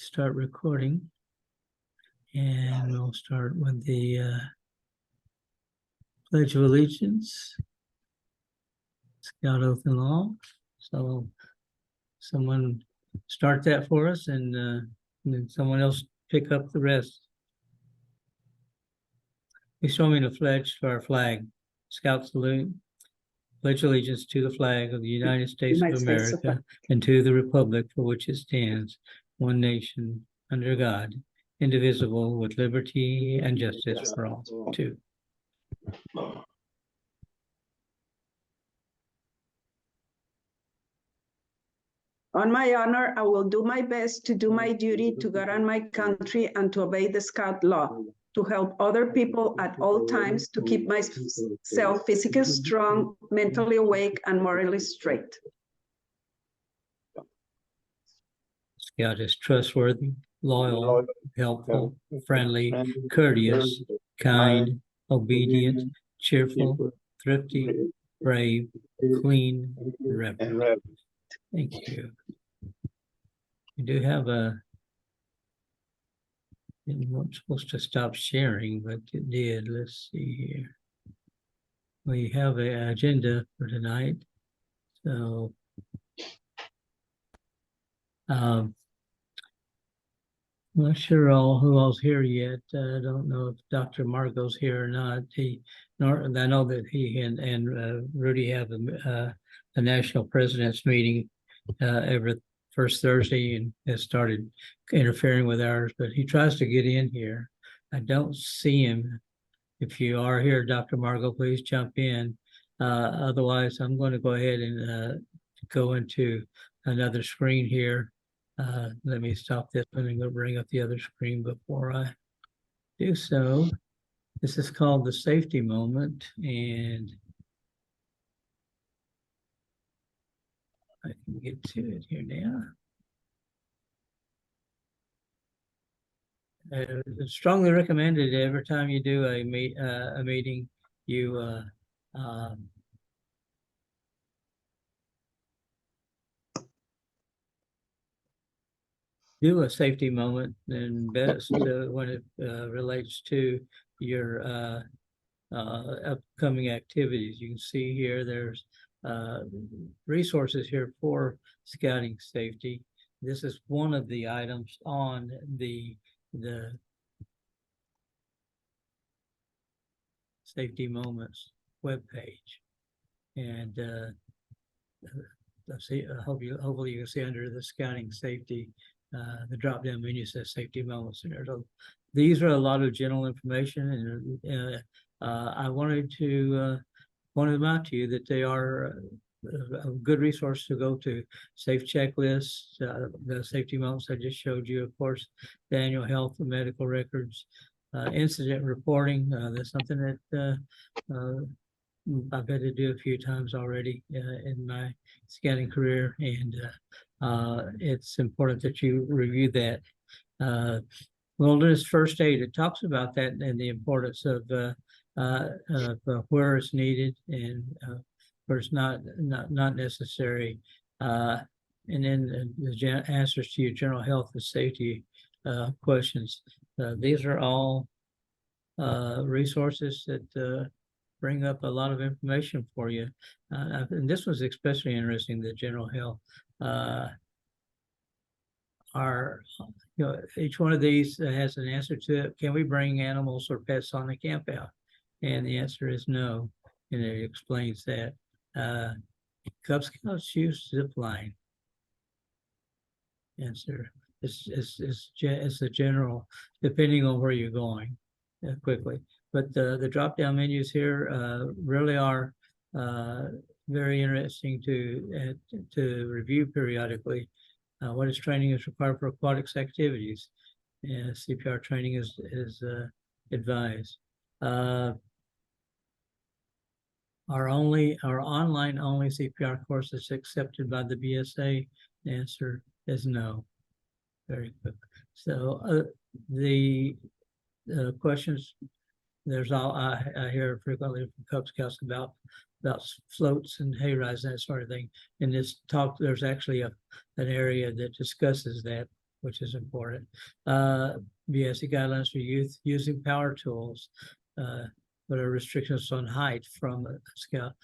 start recording, and we'll start with the Pledge of Allegiance, Scout Oath and Law. So someone start that for us, and then someone else pick up the rest. We show me the pledge to our flag. Scout salute. Pledge allegiance to the flag of the United States of America and to the republic for which it stands, one nation, under God, indivisible, with liberty and justice for all. Two. On my honor, I will do my best to do my duty to God and my country and to obey the Scout law, to help other people at all times, to keep myself physically strong, mentally awake, and morally straight. Scout is trustworthy, loyal, helpful, friendly, courteous, kind, obedient, cheerful, thrifty, brave, clean, reverent. Thank you. We do have a, it wasn't supposed to stop sharing, but it did. Let's see here. We have an agenda for tonight. So I'm not sure who all's here yet. I don't know if Dr. Margot's here or not. I know that he and Rudy have a national president's meeting every first Thursday, and has started interfering with ours, but he tries to get in here. I don't see him. If you are here, Dr. Margot, please jump in. Otherwise, I'm going to go ahead and go into another screen here. Let me stop this one and go bring up the other screen before I do so. This is called the safety moment, and I can get to it here now. Strongly recommended every time you do a meeting, you do a safety moment, and best when it relates to your upcoming activities. You can see here there's resources here for scouting safety. This is one of the items on the safety moments webpage, and let's see. Hopefully you can see under the scouting safety, the drop-down menu says safety moments. And these are a lot of general information, and I wanted to point them out to you that they are a good resource to go to. Safe checklists, the safety moments I just showed you, of course, the annual health and medical records, incident reporting. That's something that I've had to do a few times already in my scouting career, and it's important that you review that. Wilderness first aid, it talks about that and the importance of where it's needed and where it's not necessary. And then the answers to your general health and safety questions. These are all resources that bring up a lot of information for you. And this was especially interesting, the general health. Each one of these has an answer to it. Can we bring animals or pets on the camp out? And the answer is no. And it explains that. Cub Scouts use zip line. Answer. It's a general, depending on where you're going, quickly. But the drop-down menus here really are very interesting to review periodically. What is training is required for aquatics activities, and CPR training is advised. Our online only CPR course is accepted by the BSA. The answer is no. Very quick. So the questions, there's all I hear frequently from Cub Scouts about floats and hay rides, that sort of thing. In this talk, there's actually an area that discusses that which is important. BSC guidelines for youth using power tools. What are restrictions on height from a scout?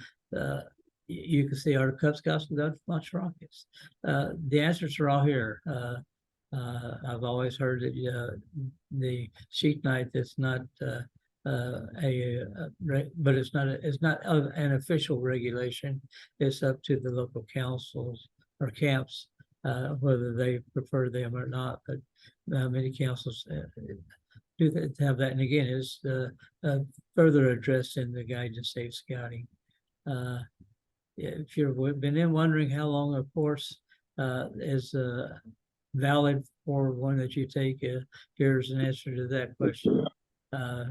You can see our Cub Scouts conduct launch rockets. The answers are all here. I've always heard that the sheet night that's not but it's not an official regulation. It's up to the local councils or camps whether they prefer them or not. But many councils do have that, and again, is further addressed in the Guide to Safe Scouting. If you've been wondering how long a course is valid for one that you take, here's an answer to that question.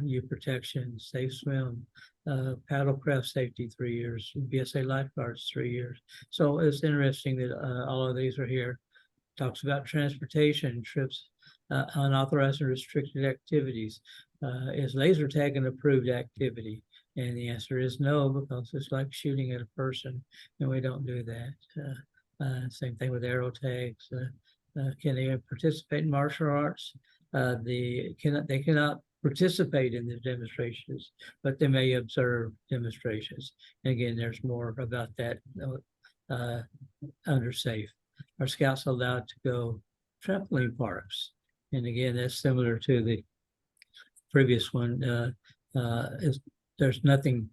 U protection, safe swim, paddlecraft safety 3 years, BSA lifeguards 3 years. So it's interesting that all of these are here. Talks about transportation, trips, unauthorized and restricted activities. Is laser tag an approved activity? And the answer is no, because it's like shooting at a person, and we don't do that. Same thing with arrow tags. Can they participate in martial arts? They cannot participate in the demonstrations, but they may observe demonstrations. And again, there's more about that under safe. Are scouts allowed to go trampoline parks? And again, that's similar to the previous one. There's nothing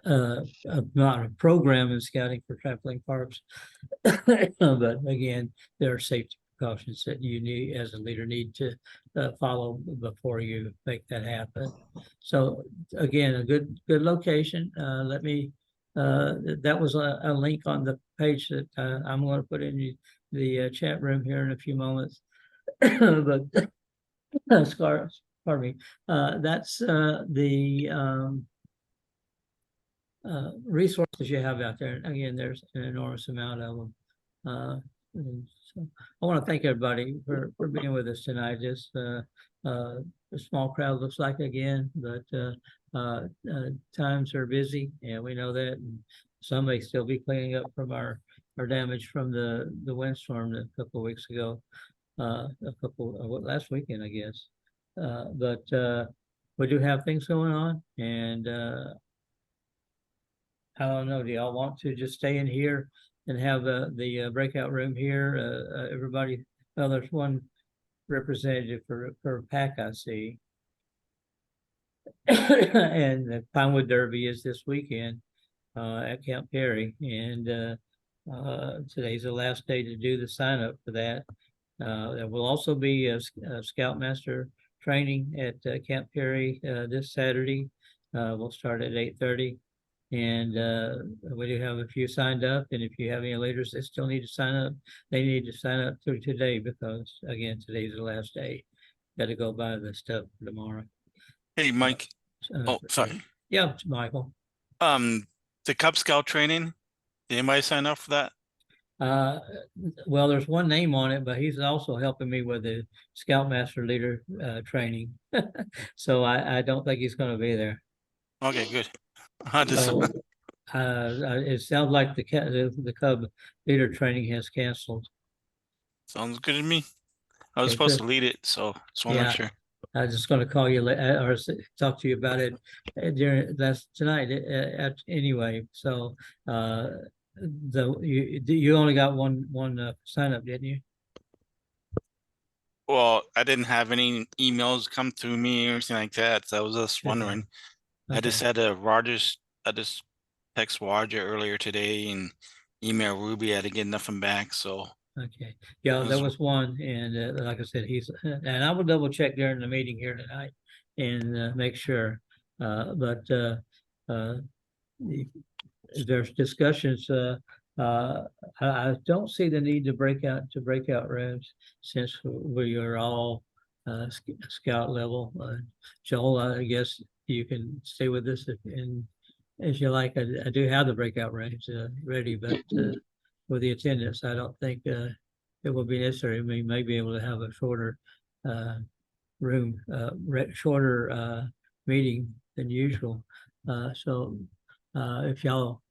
not a program in scouting for trampoline parks, but again, there are safety precautions that you need as a leader need to follow before you make that happen. So again, a good location. Let me that was a link on the page that I'm going to put in the chat room here in a few moments. But pardon me, that's the resources you have out there. And again, there's an enormous amount of them. So I want to thank everybody for being with us tonight. Just a small crowd looks like again, but times are busy, and we know that. And some may still be cleaning up from our damage from the windstorm a couple of weeks ago, last weekend, I guess. But we do have things going on, and I don't know, do y'all want to just stay in here and have the breakout room here? Everybody, well, there's one representative for PAC, I see. And the Pinewood Derby is this weekend at Camp Perry, and today's the last day to do the sign up for that. There will also be a Scoutmaster training at Camp Perry this Saturday. We'll start at 8:30. And we do have a few signed up, and if you have any leaders that still need to sign up, they need to sign up through today, because again, today's the last day. Got to go buy the stuff for tomorrow. Hey, Mike. Oh, sorry. Yeah, Michael. The Cub Scout training, did anybody sign up for that? Well, there's one name on it, but he's also helping me with the Scoutmaster leader training. So I don't think he's going to be there. Okay, good. So, it sounds like the Cub leader training has canceled. Sounds good to me. I was supposed to lead it, so just want to make sure. I was just going to call you or talk to you about it during tonight anyway. So you only got one sign up, didn't you? Well, I didn't have any emails come through me or anything like that, so I was just wondering. Okay. I just had I just text Roger earlier today and email Ruby. I didn't get nothing back, so. Okay, yeah, there was one, and like I said, and I will double check during the meeting here tonight and make sure. But there's discussions. I don't see the need to break out rooms, since we are all scout level. Joel, I guess you can stay with us as you like. I do have the breakout rooms ready, but with the attendance, I don't think it will be necessary. We may be able to have a shorter shorter meeting than usual. So if y'all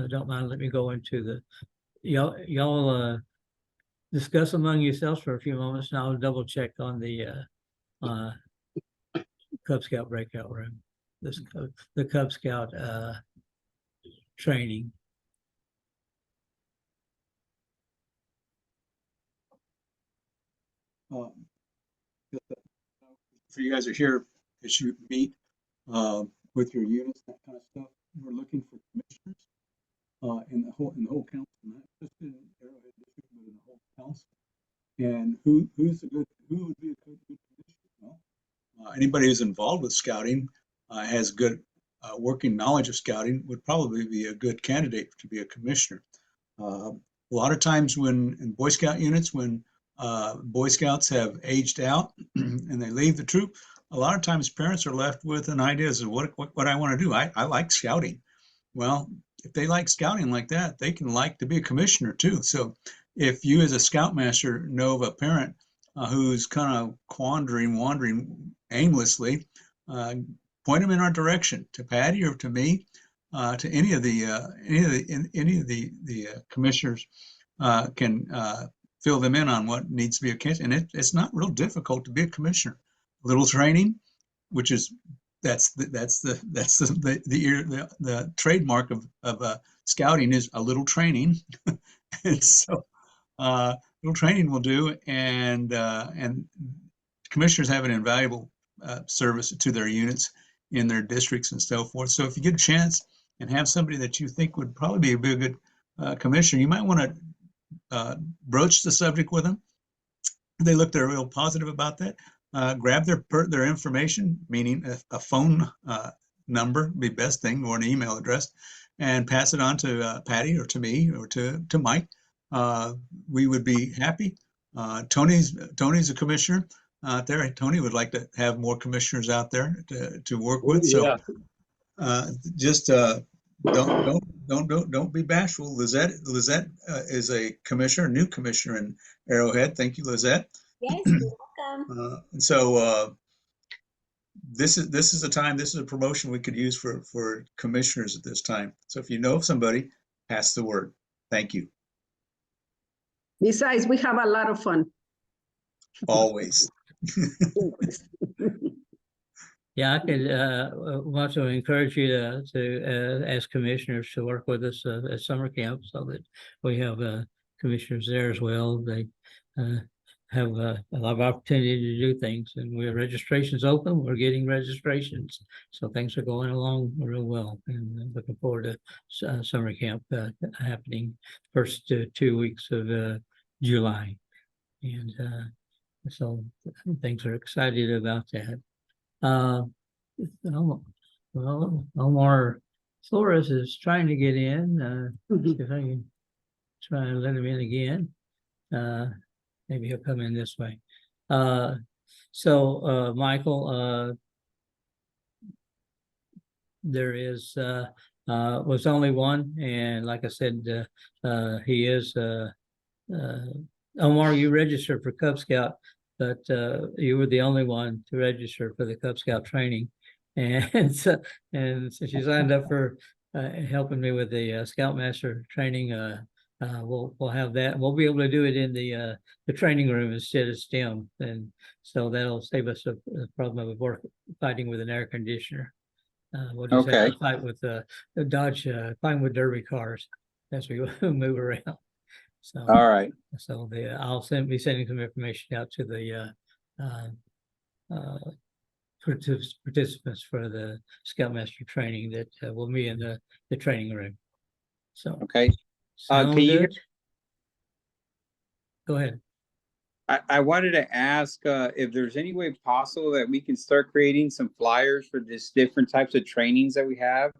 don't mind, let me go into the y'all discuss among yourselves for a few moments, and I'll double check on the Cub Scout breakout room, the Cub Scout training. So you guys are here as you meet with your units, that kind of stuff. We're looking for commissioners in the whole council, not just in Arrowhead District, but in the whole council. And who would be a good commissioner? Well, anybody who's involved with scouting has good working knowledge of scouting would probably be a good candidate to be a commissioner. A lot of times when in Boy Scout units, when Boy Scouts have aged out and they leave the troop, a lot of times parents are left with an idea of what I want to do. I like scouting. Well, if they like scouting like that, they can like to be a commissioner too. So if you as a scoutmaster know of a parent who's kind of wandering aimlessly, point them in our direction, to Patty or to me, to any of the commissioners can fill them in on what needs to be a commissioner. And it's not real difficult to be a commissioner. Little training, which is that's the trademark of scouting is a little training. And so little training will do, and commissioners have an invaluable service to their units in their districts and so forth. So if you get a chance and have somebody that you think would probably be a good commissioner, you might want to broach the subject with them. They're real positive about that. Grab their information, meaning a phone number would be best thing, or an email address, and pass it on to Patty or to me or to Mike. We would be happy. Tony's a commissioner out there. Tony would like to have more commissioners out there to work with. So just don't be bashful. Lizette is a commissioner, new commissioner in Arrowhead. Thank you, Lizette. Yes, you're welcome. And so this is a time, this is a promotion we could use for commissioners at this time. So if you know of somebody, pass the word. Thank you. Besides, we have a lot of fun. Always. Yeah, I could want to encourage you to as commissioners to work with us at summer camp, so that we have commissioners there as well. They have a lot of opportunity to do things, and we have registrations open. We're getting registrations, so things are going along real well, and looking forward to summer camp happening first 2 weeks of July, and so things are excited about that. Omar Flores is trying to get in. See if I can try and let him in again. Maybe he'll come in this way. So Michael, there was only one, and like I said, he is Omar, you registered for Cub Scout, but you were the only one to register for the Cub Scout training, and so she signed up for helping me with the Scoutmaster training. We'll have that. We'll be able to do it in the training room instead of STEM, and so that'll save us a problem of fighting with an air conditioner. We'll just have to fight with fighting with derby cars as we move around. So, all right. So I'll be sending some information out to the participants for the Scoutmaster training that will be in the training room. So okay. Can you go ahead? I wanted to ask if there's any way possible that we can start creating some flyers for this different types of trainings that we have.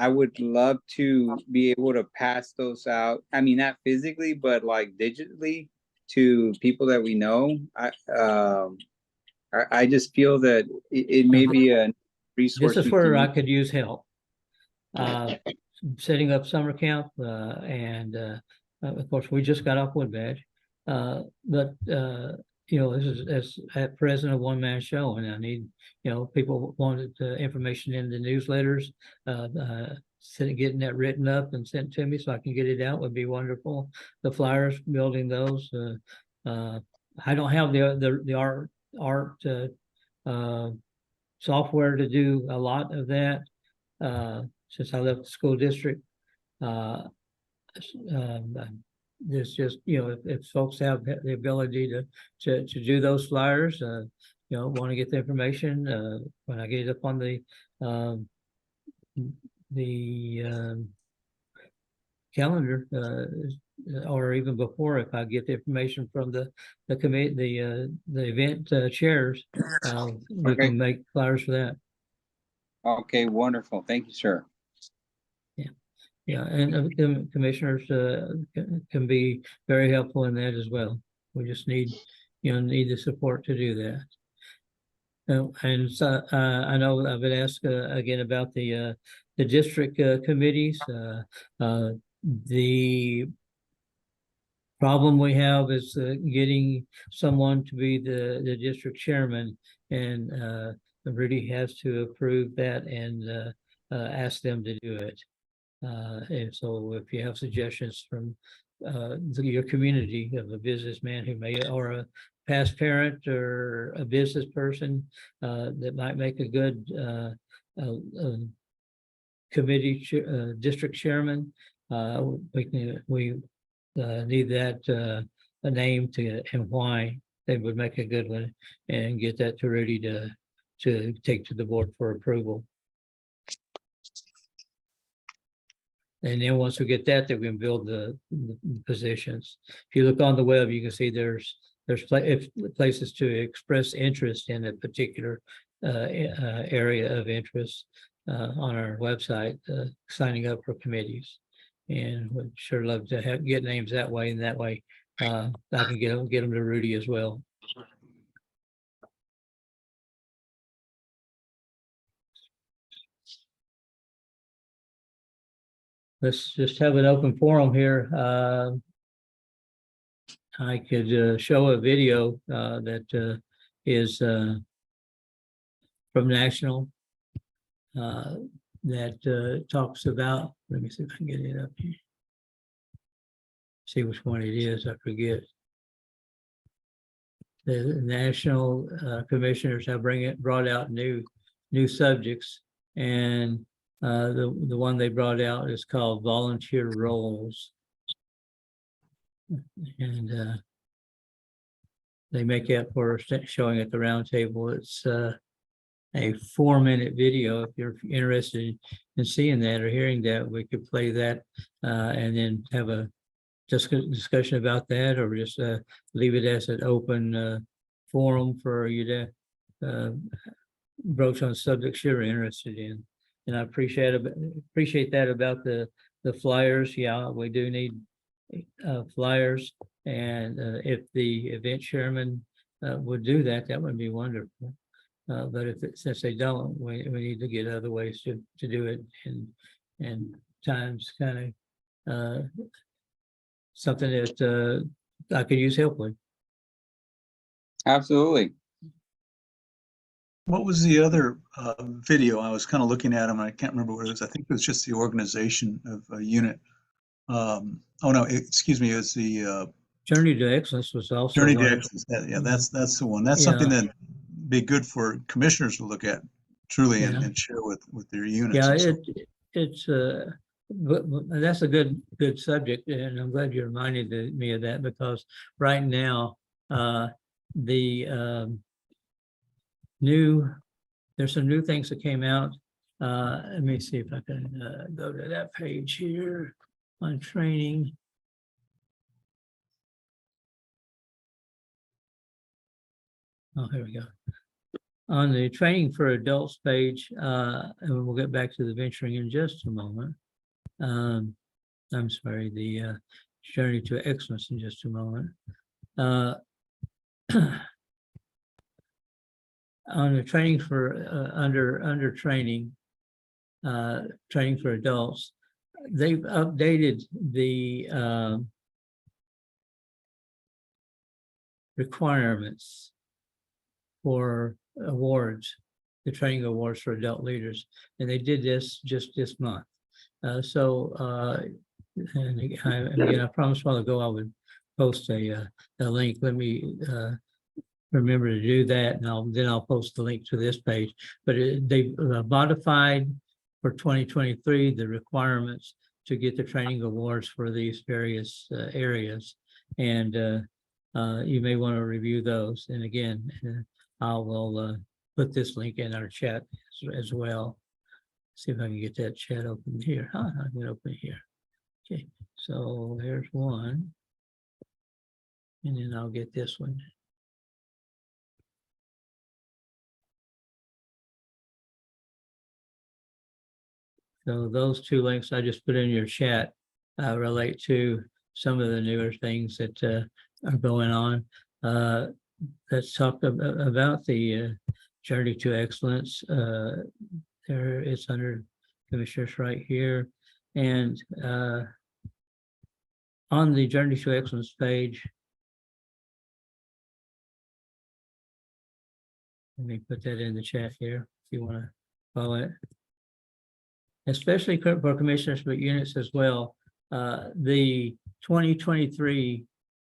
I would love to be able to pass those out. I mean, not physically, but like digitally to people that we know. I just feel that it may be a resource. This is where I could use help. Setting up summer camp, and of course, we just got off Wood Badge. But this is at present a one-man show, and I need, people wanted information in the newsletters, getting that written up and sent to me so I can get it out would be wonderful. The flyers, building those. I don't have the art software to do a lot of that since I left the school district. There's just, if folks have the ability to do those flyers, want to get the information, when I get it up on the calendar, or even before, if I get the information from the committee, the event chairs, we Okay. can make flyers for that. Okay, wonderful. Thank you, sir. Yeah, and the commissioners can be very helpful in that as well. We just need the support to do that. And so I know I've been asked again about the district committees. The problem we have is getting someone to be the district chairman, and Rudy has to approve that and ask them to do it. And so if you have suggestions from your community of a businessman who may, or a past parent or a business person that might make a good committee district chairman, we need that a name to and why they would make a good one, and get that to Rudy to take to the board for approval. And then once we get that, then we can build the positions. If you look on the web, you can see there's places to express interest in a particular area of interest on our website, signing up for committees. And would sure love to get names that way, and that way I can get them to Rudy as well. Let's just have an open forum here. I could show a video that is from National that talks about, let me see if I can get it up here. See which one it is, I forget. The national commissioners have brought out new subjects, and the one they brought out is called volunteer roles, and they make that for showing at the round table. It's a 4-minute video. If you're interested in seeing that or hearing that, we could play that and then have a discussion about that, or just leave it as an open forum for you to broach on subjects you're interested in. And I appreciate that about the flyers. Yeah, we do need flyers, and if the event chairman would do that, that would be wonderful. But since they don't, we need to get other ways to do it, and times kind of something that I could use help with. Absolutely. What was the other video? I was kind of looking at them. I can't remember what it was. I think it was just the organization of a unit. Oh no, excuse me. It was the Journey to Excellence was also Journey to one. Excellence. Yeah, that's the one. That's something that be good for commissioners to look at truly and share with their units. Yeah, it's but that's a good subject, and I'm glad you reminded me of that, because right now there's some new things that came out. Let me see if I can go to that page here on training. Oh, here we go. On the training for adults page, and we'll get back to the venturing in just a moment. I'm sorry, the Journey to Excellence in just a moment. On the training for under training, training for adults, they've updated the requirements for awards, the training awards for adult leaders, and they did this just this month. And again, I promised a while ago I would post a link. Let me remember to do that, and then I'll post the link to this page. But they modified for 2023 the requirements to get the training awards for these various areas, and you may want to review those. And again, I will put this link in our chat as well. See if I can get that chat open here. I can open it here. Okay, so here's one. And then I'll get this one. So those two links I just put in your chat relate to some of the newer things that are going on. Let's talk about the Journey to Excellence. There it's under Commissioners right here. And on the Journey to Excellence page, let me put that in the chat here if you want to follow it. Especially for commissioners, but units as well. The 2023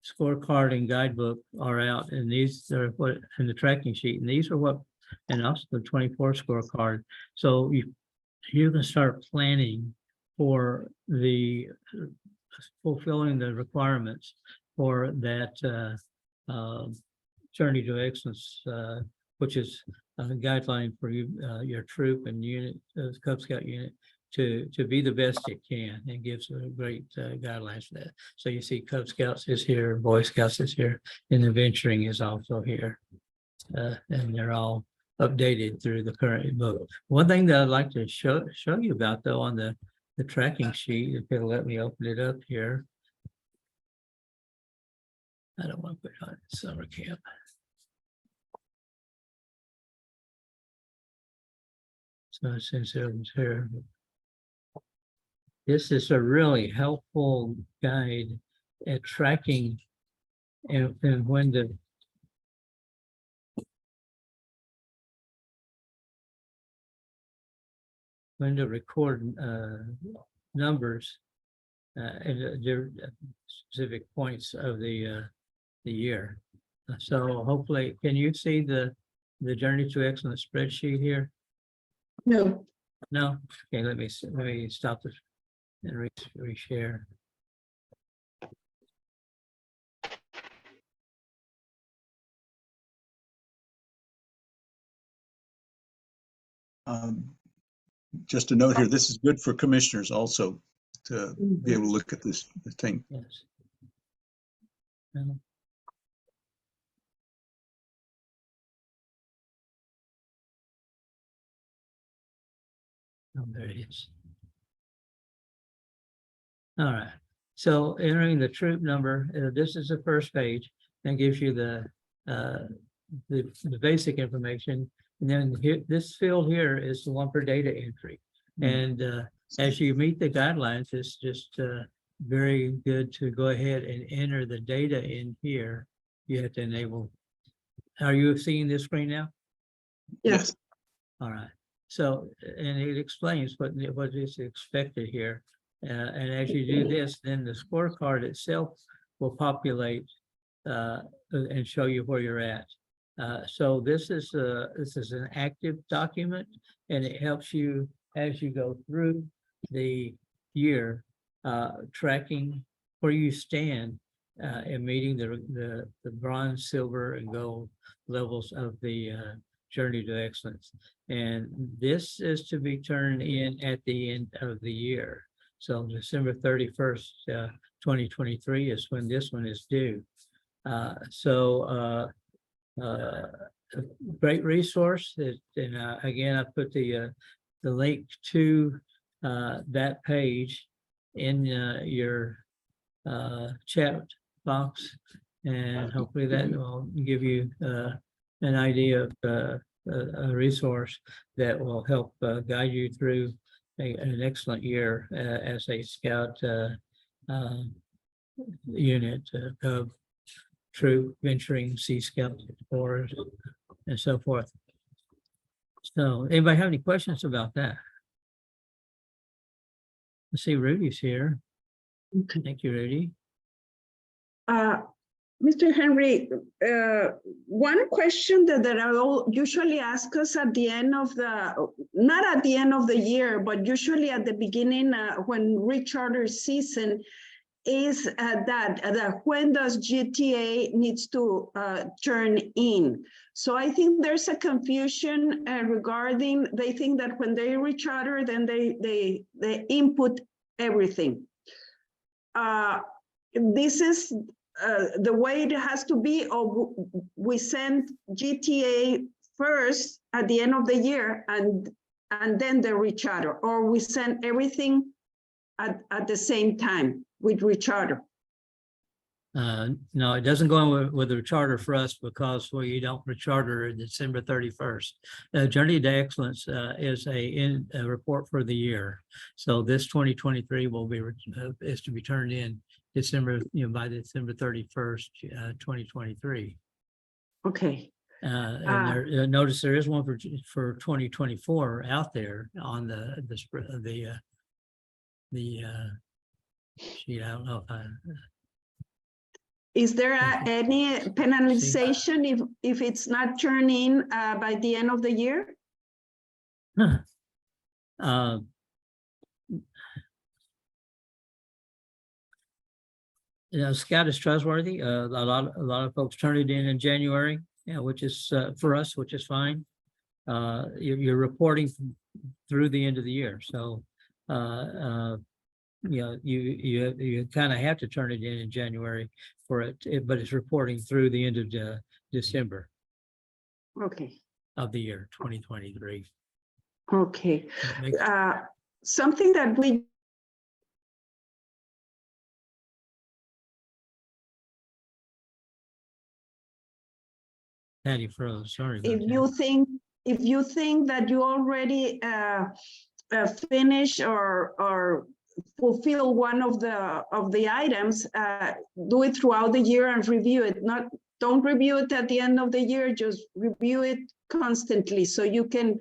scorecard and guidebook are out, and these are what in the tracking sheet, and these are what, and also the 24 scorecard. So you can start planning for the fulfilling the requirements for that Journey to Excellence, which is a guideline for you, your troop and unit, Cub Scout unit, to be the best it can, and gives a great guidelines for that. So you see Cub Scouts is here, Boy Scouts is here, and the venturing is also here. And they're all updated through the current book. One thing that I'd like to show you about though on the tracking sheet, if it'll let me open it up here. I don't want to put it on summer camp. So since it was here, this is a really helpful guide at tracking and when to record numbers at specific points of the year. So hopefully, can you see the Journey to Excellence spreadsheet here? No. No? Okay, let me stop this and reshare. Just a note here, this is good for commissioners also to be able to look at this thing. Yes. Oh, there it is. All right. So entering the troop number, this is the first page, and gives you the basic information. And then here, this field here is the one for data entry. And as you meet the guidelines, it's just very good to go ahead and enter the data in here. You have to enable. Are you seeing this screen now? Yes. All right. So, and it explains what is expected here. And as you do this, then the scorecard itself will populate and show you where you're at. So this is an active document, and it helps you as you go through the year, tracking where you stand and meeting the bronze, silver, and gold levels of the Journey to Excellence. And this is to be turned in at the end of the year. So December 31st, 2023 is when this one is due. Great resource. And again, I put the link to that page in your chat box, and hopefully that will give you an idea of a resource that will help guide you through an excellent year as a Scout unit, Cub, troop, venturing, Sea Scout, Explorers, and so forth. So anybody have any questions about that? Let's see, Rudy's here. Okay. Thank you, Rudy. Mr. Henry, one question that I usually ask us at the end of not at the end of the year, but usually at the beginning when recharter season is that when does GTA needs to turn in? So I think there's a confusion regarding, they think that when they recharter, then they input everything. This is the way it has to be, or we send GTA first at the end of the year and then the recharter, or we send everything at the same time with recharter. No, it doesn't go in with the charter for us because you don't recharter December 31st. Journey to Excellence is a report for the year. So this 2023 will be is to be turned in December, by December 31st, 2023. Okay. And notice there is one for 2024 out there on the sheet. I don't know if I. Is there any penalization if it's not turned in by the end of the year? Scout is trustworthy. A lot of folks turn it in January, which is for us, which is fine. You're reporting through the end of the year, so you kind of have to turn it in January for it, but it's reporting through the end of December. Okay. Of the year 2023. Okay. Something that we Patty froze. Sorry. If you think that you already finish or fulfill one of the items, do it throughout the year and review it. Don't review it at the end of the year. Just review it constantly so you can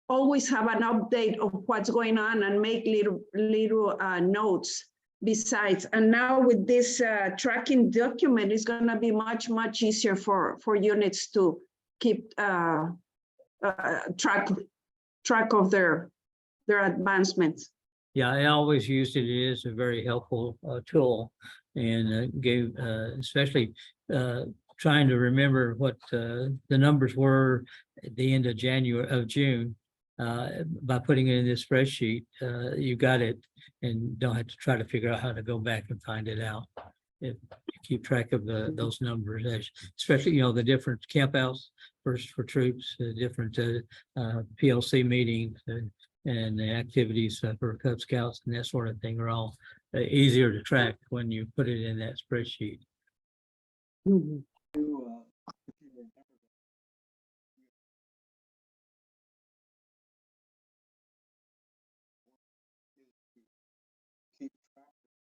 always have an update of what's going on and make little notes besides. And now with this tracking document, it's going to be much easier for units to keep track of their advancements. Yeah, I always used it. It is a very helpful tool, and gave especially trying to remember what the numbers were at the end of June. By putting it in this spreadsheet, you got it and don't have to try to figure out how to go back and find it out. You keep track of those numbers, especially the different campouts for troops, different PLC meetings and the activities for Cub Scouts and that sort of thing are all easier to track when you put it in that spreadsheet. Mm-hmm.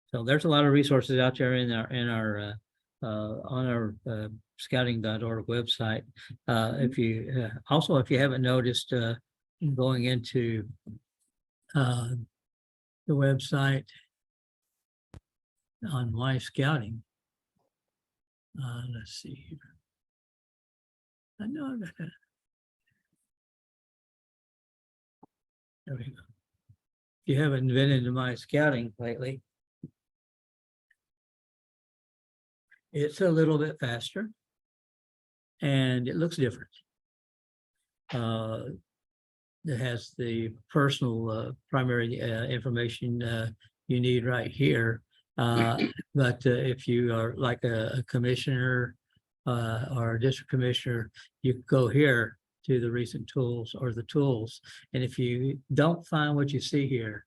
So there's a lot of resources out there in our on our scouting.org website. If you if you haven't noticed, going into the website on My Scouting, let's see here. I know I got that. There we go. If you haven't been into My Scouting lately, it's a little bit faster and it looks different. It has the personal primary information you need right here. But if you are like a commissioner or a district commissioner, you can go here to the recent tools or the tools. And if you don't find what you see here,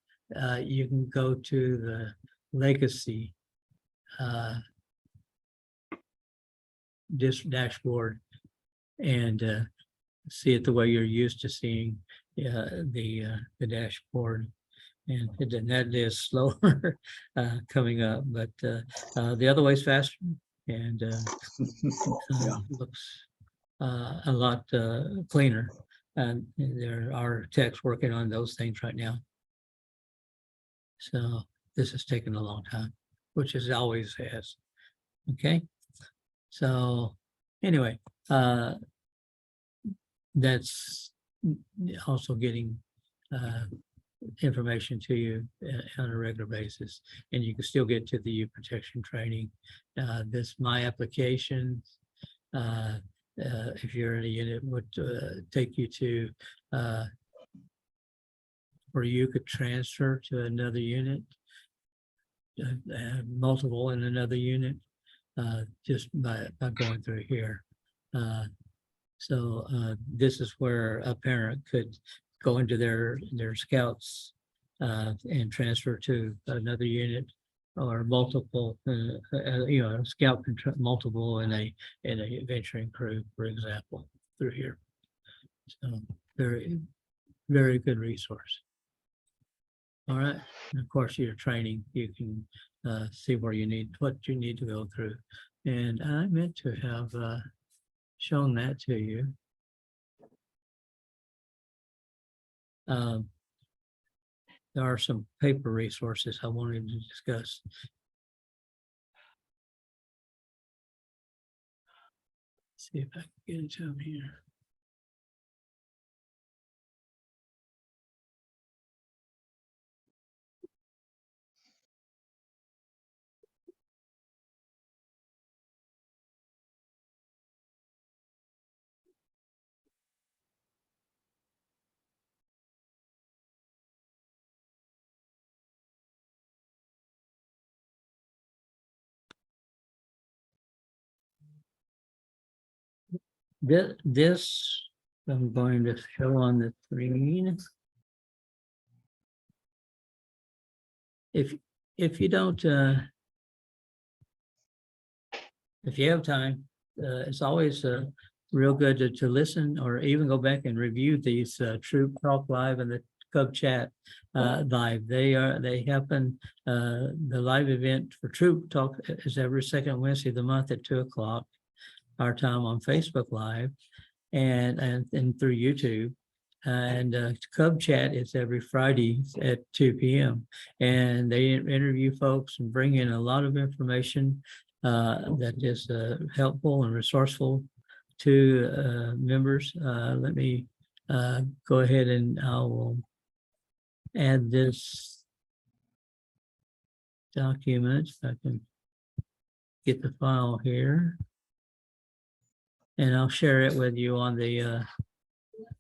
you can go to the legacy dashboard and see it the way you're used to seeing the dashboard, and that is slower coming up, but the other way is faster and looks a lot cleaner, and there are techs working on those things right now. So this has taken a long time, which is always has. Okay, so anyway, that's also getting information to you on a regular basis, and you can still get to the youth protection training. This my application, if you're in a unit, would take you to where you could transfer to another unit, multiple in another unit, just by going through here. So this is where a parent could go into their scouts and transfer to another unit, or multiple, scout multiple in a venturing crew, for example, through here. So very, very good resource. All right, and of course, your training, you can see where what you need to go through. And I meant to have shown that to you. There are some paper resources I wanted to discuss. Let's see if I can get into them here. This I'm going to show on the screen. If you don't, if you have time, it's always real good to listen, or even go back and review these Troop Talk Live and the Cub Chat live. They happen. The live event for Troop Talk is every second Wednesday of the month at 2:00 our time on Facebook Live and through YouTube. And Cub Chat is every Friday at 2 p.m. And they interview folks and bring in a lot of information that is helpful and resourceful to members. Let me go ahead and I will add this document, if I can get the file here. And I'll share it with you on the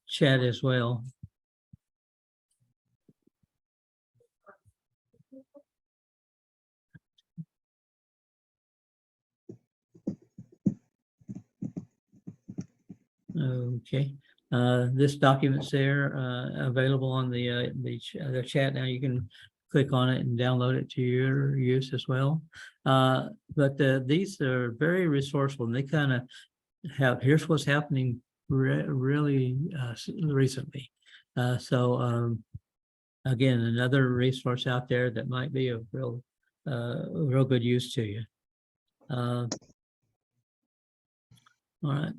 chat as well. Okay, this document's there, available on the chat. Now you can click on it and download it to your use as well. But these are very resourceful, and they kind of have, here's what's happening really recently. So again, another resource out there that might be of real good use to you. All right.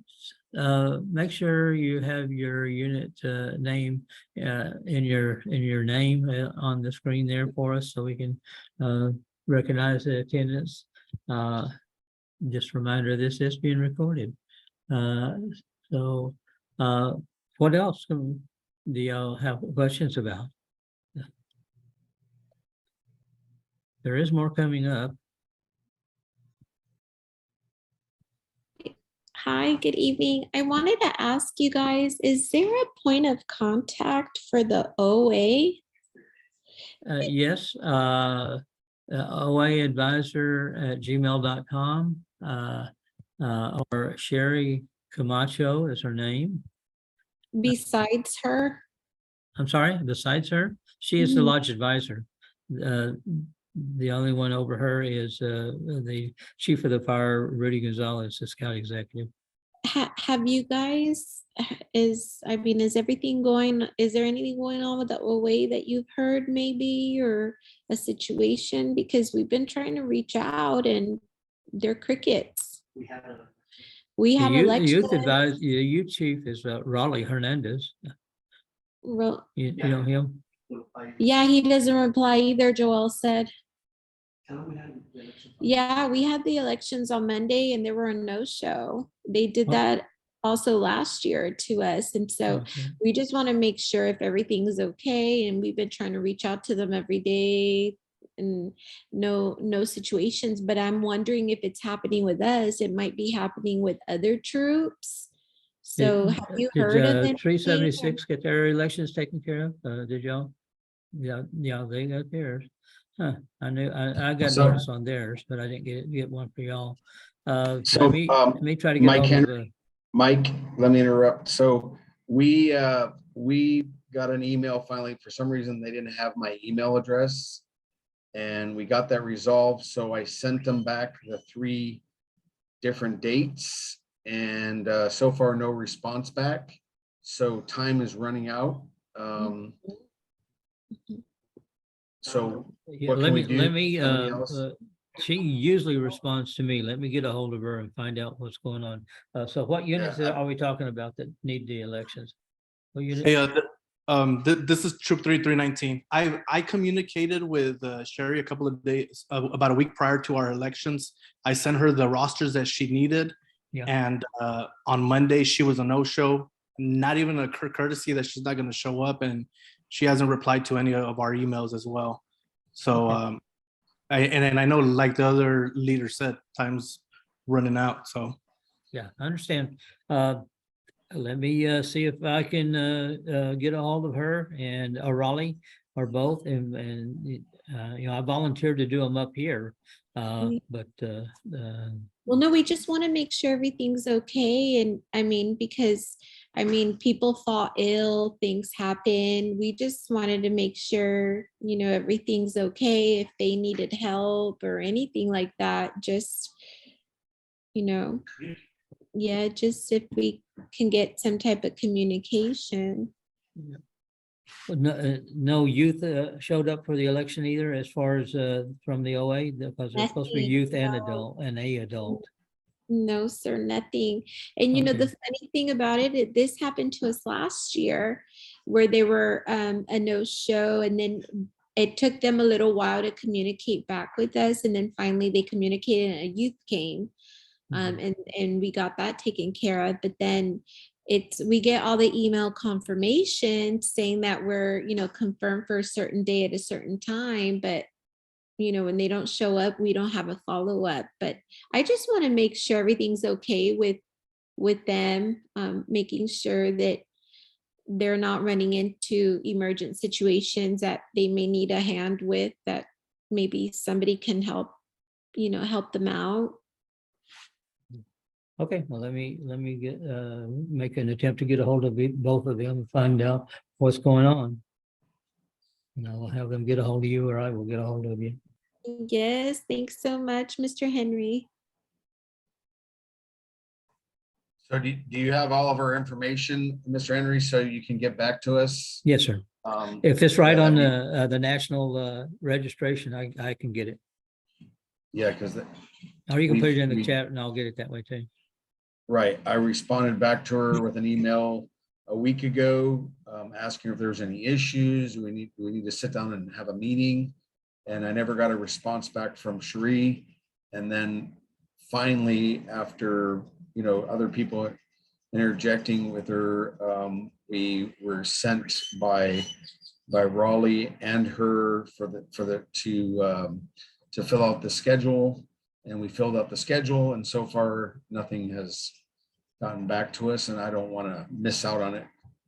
Make sure you have your unit name in your name on the screen there for us, so we can recognize the attendance. Just a reminder, this is being recorded. So what else do y'all have questions about? There is more coming up. Hi, good evening. I wanted to ask you guys, is there a point of contact for the OA? Yes, oaadvisor@gmail.com, or Sherry Camacho is her name. Besides her? I'm sorry, besides her, she is the lodge advisor. The only one over her is the chief of the fire, Rudy Gonzalez, the scout executive. Have you guys, is there anything going on with the OA that you've heard maybe, or a situation? Because we've been trying to reach out and they're crickets. We have The elections. youth chief is Raleigh Hernandez. You know him? Yeah, he doesn't reply either, Joel said. Yeah, we had the elections on Monday and there were a no-show. They did Oh. that also last year to us. And so Okay. we just want to make sure if everything's okay. And we've been trying to reach out to them every day and no situations. But I'm wondering if it's happening with us, it might be happening with other troops. So have you Did heard of anything? 376 get their elections taken care of? Did y'all? Yeah, they got theirs. Huh, I got So- notice on theirs, but I didn't get one for y'all. So, Let me try to get Mike hold of Henry, Mike, let me interrupt. So we got an email finally. For some reason, they didn't have my email address. And we got that resolved. So I sent them back the 3 different dates. And so far, no response back. So time is running out. So Yeah, what let can me, we do? let me, Somebody else? she usually responds to me. Let me get a hold of her and find out what's going on. So what units Yeah, are we talking about that need the elections? What unit? Hey, this is Troop 3319. I communicated with Sherry a couple of days, about a week prior to our elections. I sent her the rosters that she needed. Yeah. And on Monday, she was a no-show, not even a courtesy that she's not going to show up. And she hasn't replied to any of our emails as well. So, Okay. and I know, like the other leader said, time's running out. So. Yeah, I understand. Let me see if I can get a hold of her and Raleigh or both, and you know, I volunteered to do them up here, but Well, no, we just want to make sure everything's okay. And I mean, because people fall ill, things happen. We just wanted to make sure, everything's okay. If they needed help or anything like that, just, yeah, just if we can get some type of communication. no youth showed up for the election either, as far as from the OA, because there's supposed to be Nothing, youth and no. adult and a adult. No, sir, nothing. And the Okay. funny thing about it, this happened to us last year where they were a no-show, and then it took them a little while to communicate back with us. And then finally they communicated and a youth came. And we got that taken care of. But then we get all the email confirmation saying that we're, confirmed for a certain day at a certain time, but when they don't show up, we don't have a follow-up. But I just want to make sure everything's okay with them, making sure that they're not running into emergent situations that they may need a hand with, that maybe somebody can help them out. Okay, well, let me get make an attempt to get a hold of both of them and find out what's going on. And I will have them get a hold of you, or I will get a hold of you. Yes, thanks so much, Mr. Henry. So do you have all of our information, Mr. Henry, so you can get back to us? Yes, sir. If it's right yeah, on that'd the national registration, I can get it. Yeah, because Or you can put it in the we- chat and I'll get it that way too. right, I responded back to her with an email a week ago, asking if there's any issues. We need to sit down and have a meeting. And I never got a response back from Cherie. And then finally, after other people interjecting with her, we were sent by Raleigh and her to fill out the schedule, and we filled out the schedule, and so far nothing has gotten back to us, and I don't want to miss out on it,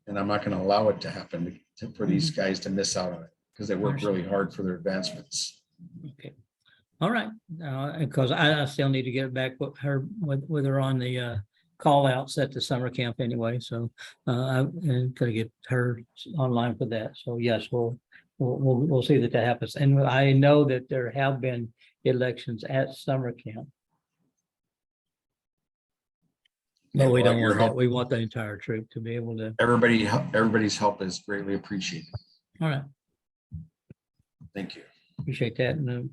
and I'm not going to allow it to happen for these guys to miss out on it, because they work really hard for their advancements. Okay. All right. Because I still need to get back with her on the call outs at the summer camp anyway. So I'm gonna get her online for that. So yes, we'll see that happens. And I know that there have been elections at summer camp. But we don't want that. We want the entire troop to be able to. Everybody's help is greatly appreciated. All right. Thank you. Appreciate that. And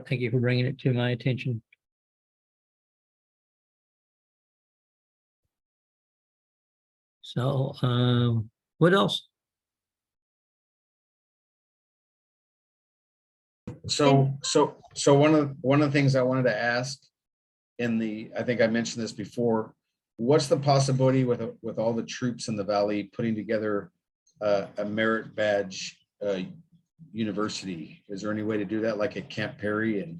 thank you for bringing it to my attention. So what else? So one of the things I wanted to ask I think I mentioned this before, what's the possibility with all the troops in the Valley putting together a merit badge university? Is there any way to do that like at Camp Perry? And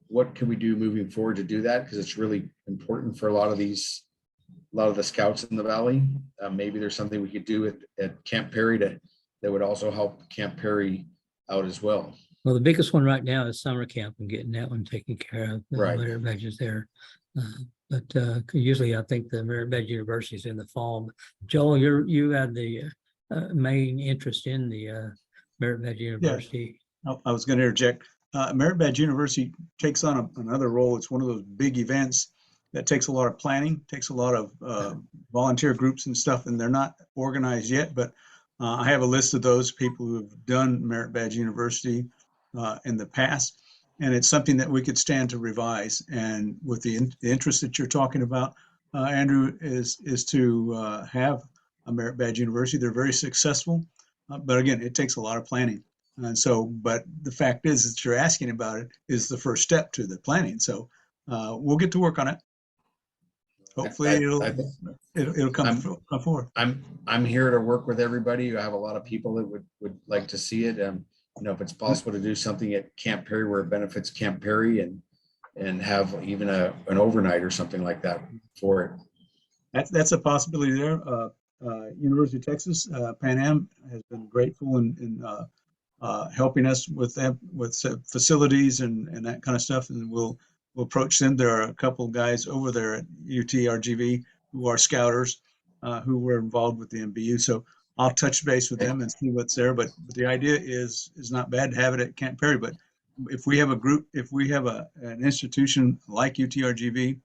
what can we do moving forward to do that? Because it's really important for a lot of the scouts in the Valley. Maybe there's something we could do at Camp Perry that would also help Camp Perry out as well. Well, the biggest one right now is summer camp and getting that one taken care of. The Right. merit badges there. But usually I think the merit badge university is in the fall. Joel, you had the main interest in the merit badge university. I was going to interject. Merit Badge University takes on another role. It's one of those big events that takes a lot of planning, takes a lot of volunteer groups and stuff, and they're not organized yet. But I have a list of those people who have done Merit Badge University in the past, and it's something that we could stand to revise. And with the interest that you're talking about, Andrew, is to have a Merit Badge University. They're very successful, but again, it takes a lot of planning. And so, but the fact is that you're asking about it is the first step to the planning. So we'll get to work on it. Hopefully it'll come forward. I'm here to work with everybody. I have a lot of people that would like to see it. If it's possible to do something at Camp Perry where it benefits Camp Perry and have even an overnight or something like that for it. That's a possibility there. University of Texas, Pan Am has been grateful in helping us with them, with facilities and that kind of stuff. And we'll approach them. There are a couple of guys over there at UTRGV who are scouters who were involved with the MBU. So I'll touch base with them and see what's there. But the idea is not bad to have it at Camp Perry. But if we have a group, if we have an institution like UTRGV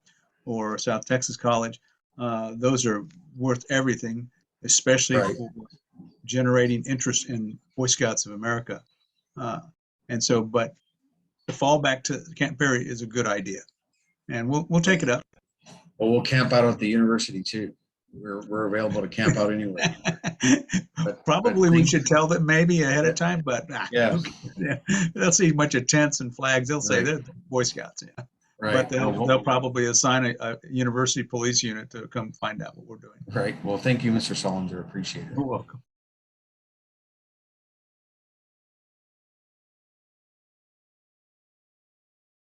or South Texas College, those are worth everything, especially for generating interest in Boy Scouts of America. And so, but the fallback to Camp Perry is a good idea, and we'll take it up. Well, we'll camp out at the university too. We're available to camp out anyway. Probably we should tell them maybe ahead of time, but yeah, they'll see a bunch of tents and flags. They'll say they're Boy Scouts, yeah. Right. But they'll probably assign a university police unit to come find out what we're doing. Right. Well, thank you, Mr. Solinger. Appreciate it. You're welcome.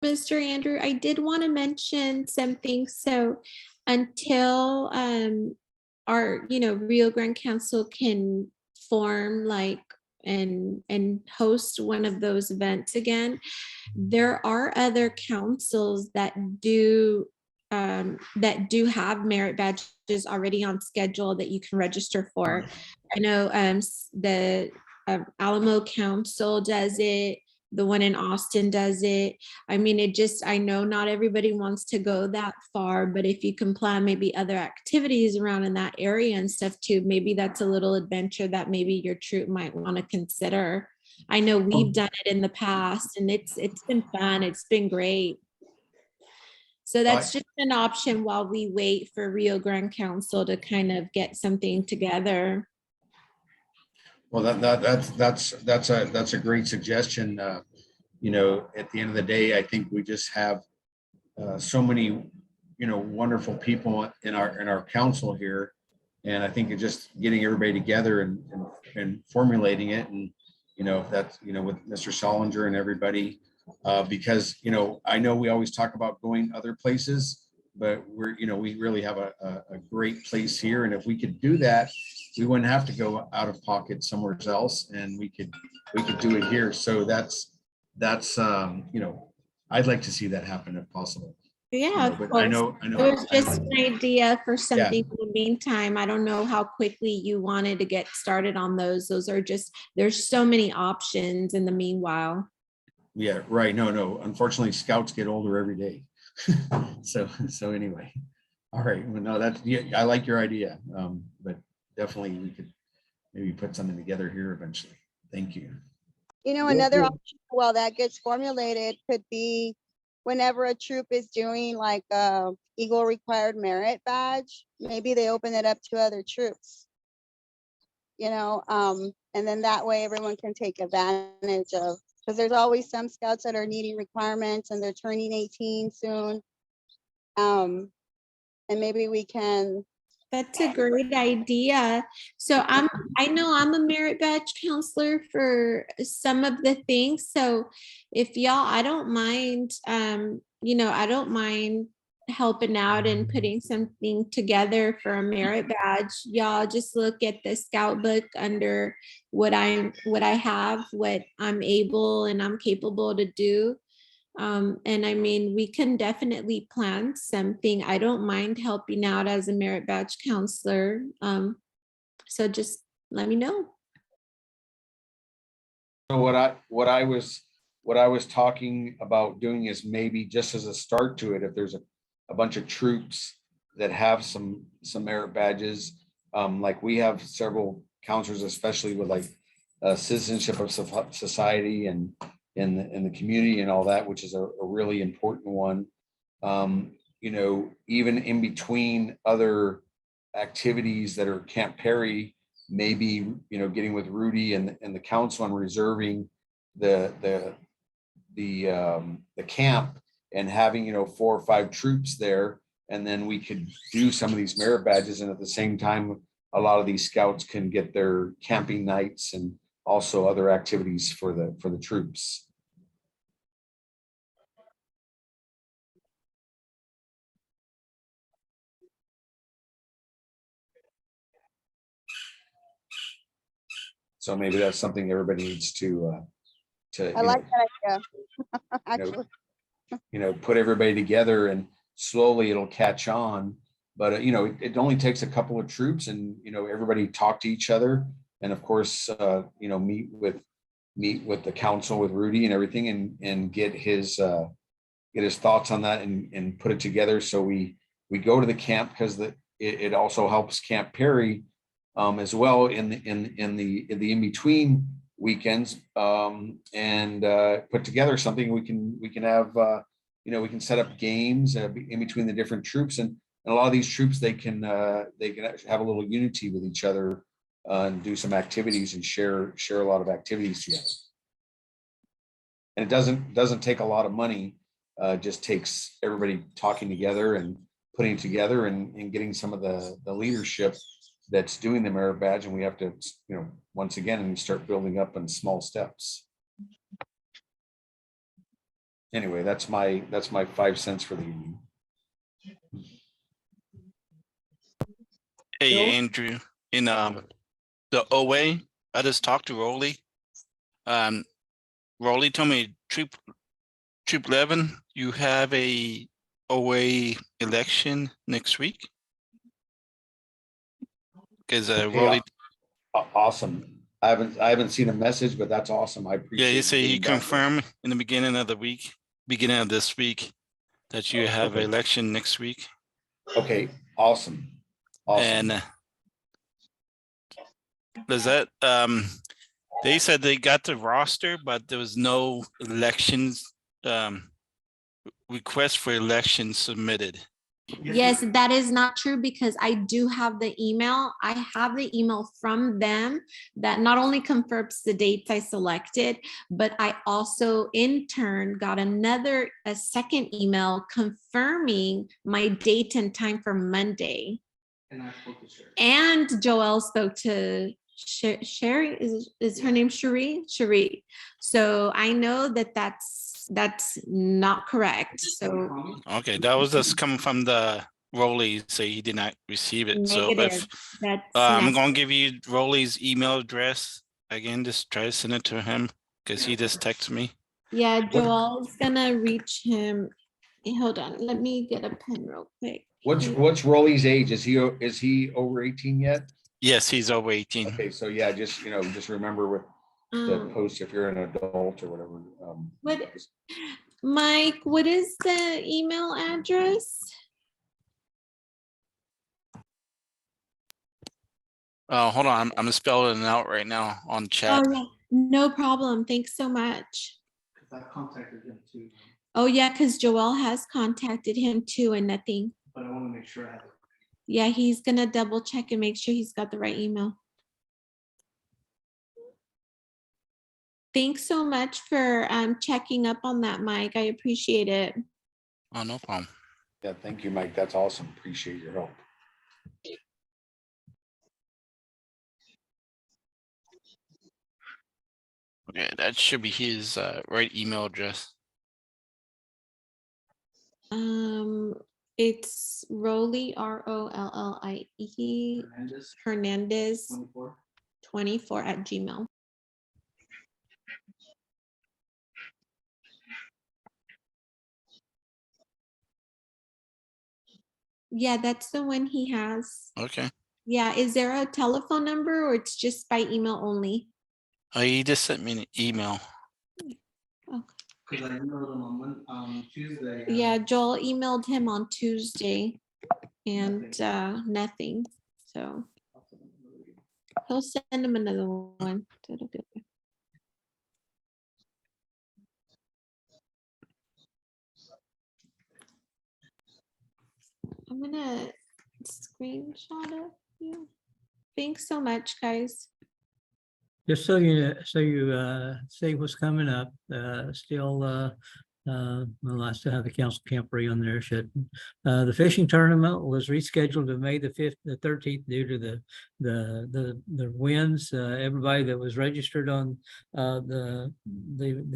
Mr. Andrew, I did want to mention something. So until our, Rio Grande Council can form and host one of those events again, there are other councils that do have merit badges already on schedule that you can register for. I know the Alamo Council does it. The one in Austin does it. I mean, I know not everybody wants to go that far, but if you can plan maybe other activities around in that area and stuff too, maybe that's a little adventure that maybe your troop might want to consider. I know we've done it in the past and it's been fun. It's been great. So that's just an option while we wait for Rio Grande Council to kind of get something together. Well, that's a great suggestion. At the end of the day, I think we just have so many, wonderful people in our council here, and I think it's just getting everybody together and formulating it, and that's with Mr. Solinger and everybody, because I know we always talk about going other places, but we really have a great place here, and if we could do that, we wouldn't have to go out of pocket somewhere else, and we could do it here. So that's I'd like to see that happen if possible. Yeah, but I know. It was just an idea for something in the meantime. I don't know how quickly you wanted to get started on those. Those are there's so many options in the meanwhile. Yeah, right. No. Unfortunately, scouts get older every day. So anyway, all right. Well, no, I like your idea, but definitely we could maybe put something together here eventually. Thank you. Another option while that gets formulated could be whenever a troop is doing like a Eagle required merit badge, maybe they open it up to other troops, and then that way everyone can take advantage of Because there's always some scouts that are needing requirements and they're turning 18 soon. And maybe we can, That's a great idea. So I know I'm a merit badge counselor for some of the things. So if y'all, I don't mind, I don't mind helping out and putting something together for a merit badge. Y'all just look at the scout book under what I'm able and I'm capable to do. And I mean, we can definitely plan something. I don't mind helping out as a merit badge counselor. So just let me know. So what I was talking about doing is maybe just as a start to it, if there's a bunch of troops that have some merit badges, like we have several counselors, especially with like citizenship of society and in the community and all that, which is a really important one. Even in between other activities that are Camp Perry, maybe, getting with Rudy and the council and reserving the camp and having, 4 or 5 troops there. And then we could do some of these merit badges. And at the same time, a lot of these scouts can get their camping nights and also other activities for the troops. So maybe that's something everybody needs to I like that idea. Actually, put everybody together, and slowly it'll catch on. But it only takes a couple of troops, and everybody talk to each other, and of course meet with the council, with Rudy and everything, and get his thoughts on that, and put it together. So we go to the camp, because it also helps Camp Perry as well in the in-between weekends, and put together something we can have. We can set up games in between the different troops, and a lot of these troops, they can actually have a little unity with each other, and do some activities and share a lot of activities together. And it doesn't take a lot of money. Just takes everybody talking together and putting together and getting some of the leadership that's doing the merit badge, and we have to, once again, start building up in small steps. Anyway, that's my 5 cents for the evening. Hey, Bill? Andrew, in the OA, I just talked to Rolly. Rolly told me Troop 11, you have a OA election next week. Because Rolly, Awesome. I haven't seen a message, but that's awesome. I appreciate. yeah, you say he getting back there. confirmed in the beginning of this week, that you have an Okay. election next week. Okay, awesome. And does that they said they got the roster, but there was no elections request for elections submitted. Yes, that is not true, because I do have the email. I have the email from them that not only confirms the dates I selected, but I also in turn got a second email confirming my date and time for Monday. And I spoke to Sherry. And Joelle spoke to Sherry, is her name Cherie? Cherie. So I know that's not correct. So Okay, that was just coming from the Rolly, say he did not receive it. So negative. if That's I'm not- going to give you Rolly's email address again, just try to send it to him, because he just texted me. Yeah, Joel's gonna reach him. Hold on, let me get a pen real quick. What's Rolly's age? Is he over 18 yet? Yes, he's over 18. Okay, so yeah, just remember with the Um, post, if you're an adult or whatever. What, Mike, what is the email address? Hold on, I'm spelling it out right now on chat. Oh, yeah, no problem. Thanks so much. Because I contacted him too, Oh, yeah, because Joel has contacted him too and nothing. but I want to make sure I have it. Yeah, he's gonna double check and make sure he's got the right email. Thanks so much for checking up on that, Mike. I appreciate it. Oh, no problem. Yeah, thank you, Mike. That's awesome. Appreciate your help. Okay, that should be his right email address. It's Rolly, ROLLIE Hernandez 24 at Gmail. Yeah, that's the one he has. Okay. Yeah, is there a telephone number or it's just by email only? He just sent me an email. Because I emailed him on Tuesday. Yeah, Joel emailed him on Tuesday and nothing. So he'll send him another one. That'll be okay. I'm gonna screenshot it. Yeah. Thanks so much, guys. Just so you see what's coming up, well, I still have the council camporee on there, shouldn't. The fishing tournament was rescheduled to May the 13th due to the winds. Everybody that was registered on the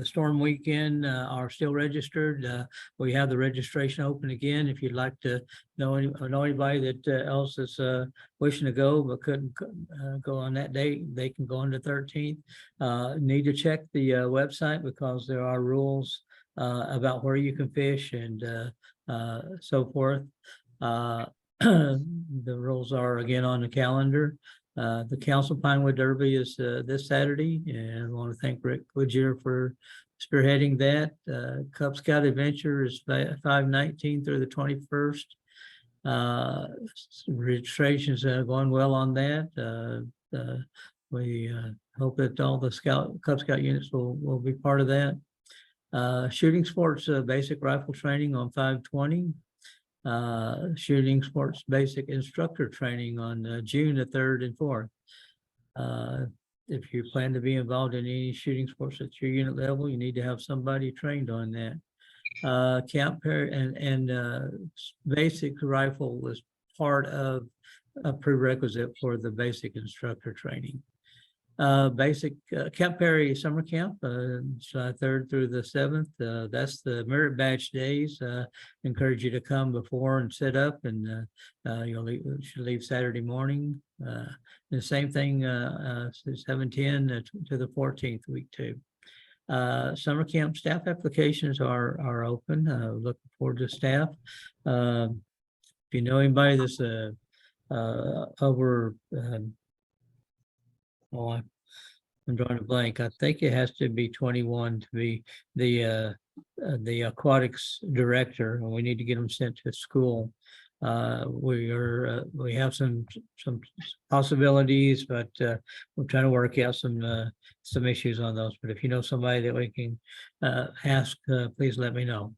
storm weekend are still registered. We have the registration open again. If you'd like to know anybody that else is wishing to go but couldn't go on that date, they can go on the 13th. Need to check the website because there are rules about where you can fish and so forth. The rules are again on the calendar. The Council Pinewood Derby is this Saturday, and I want to thank Rick Woodger for spearheading that. Cub Scout Adventure is 5/19 through the 21st. Registration's going well on that. We hope that all the Cub Scout units will be part of that. Shooting sports basic rifle training on 5/20. Shooting sports basic instructor training on June the 3rd and 4th. If you plan to be involved in any shooting sports at your unit level, you need to have somebody trained on that. Camp and basic rifle was part of a prerequisite for the basic instructor training. Basic Camp Perry Summer Camp, July 3rd through the 7th. That's the merit badge days. Encourage you to come before and set up, and should leave Saturday morning. The same thing, 7/10 to the 14th, week 2. Summer camp staff applications are open. Looking forward to staff. If you know anybody that's over I'm drawing a blank. I think it has to be 21 to be the aquatics director, and we need to get them sent to school. We have some possibilities, but we're trying to work out some issues on those. But if you know somebody that we can ask, please let me know.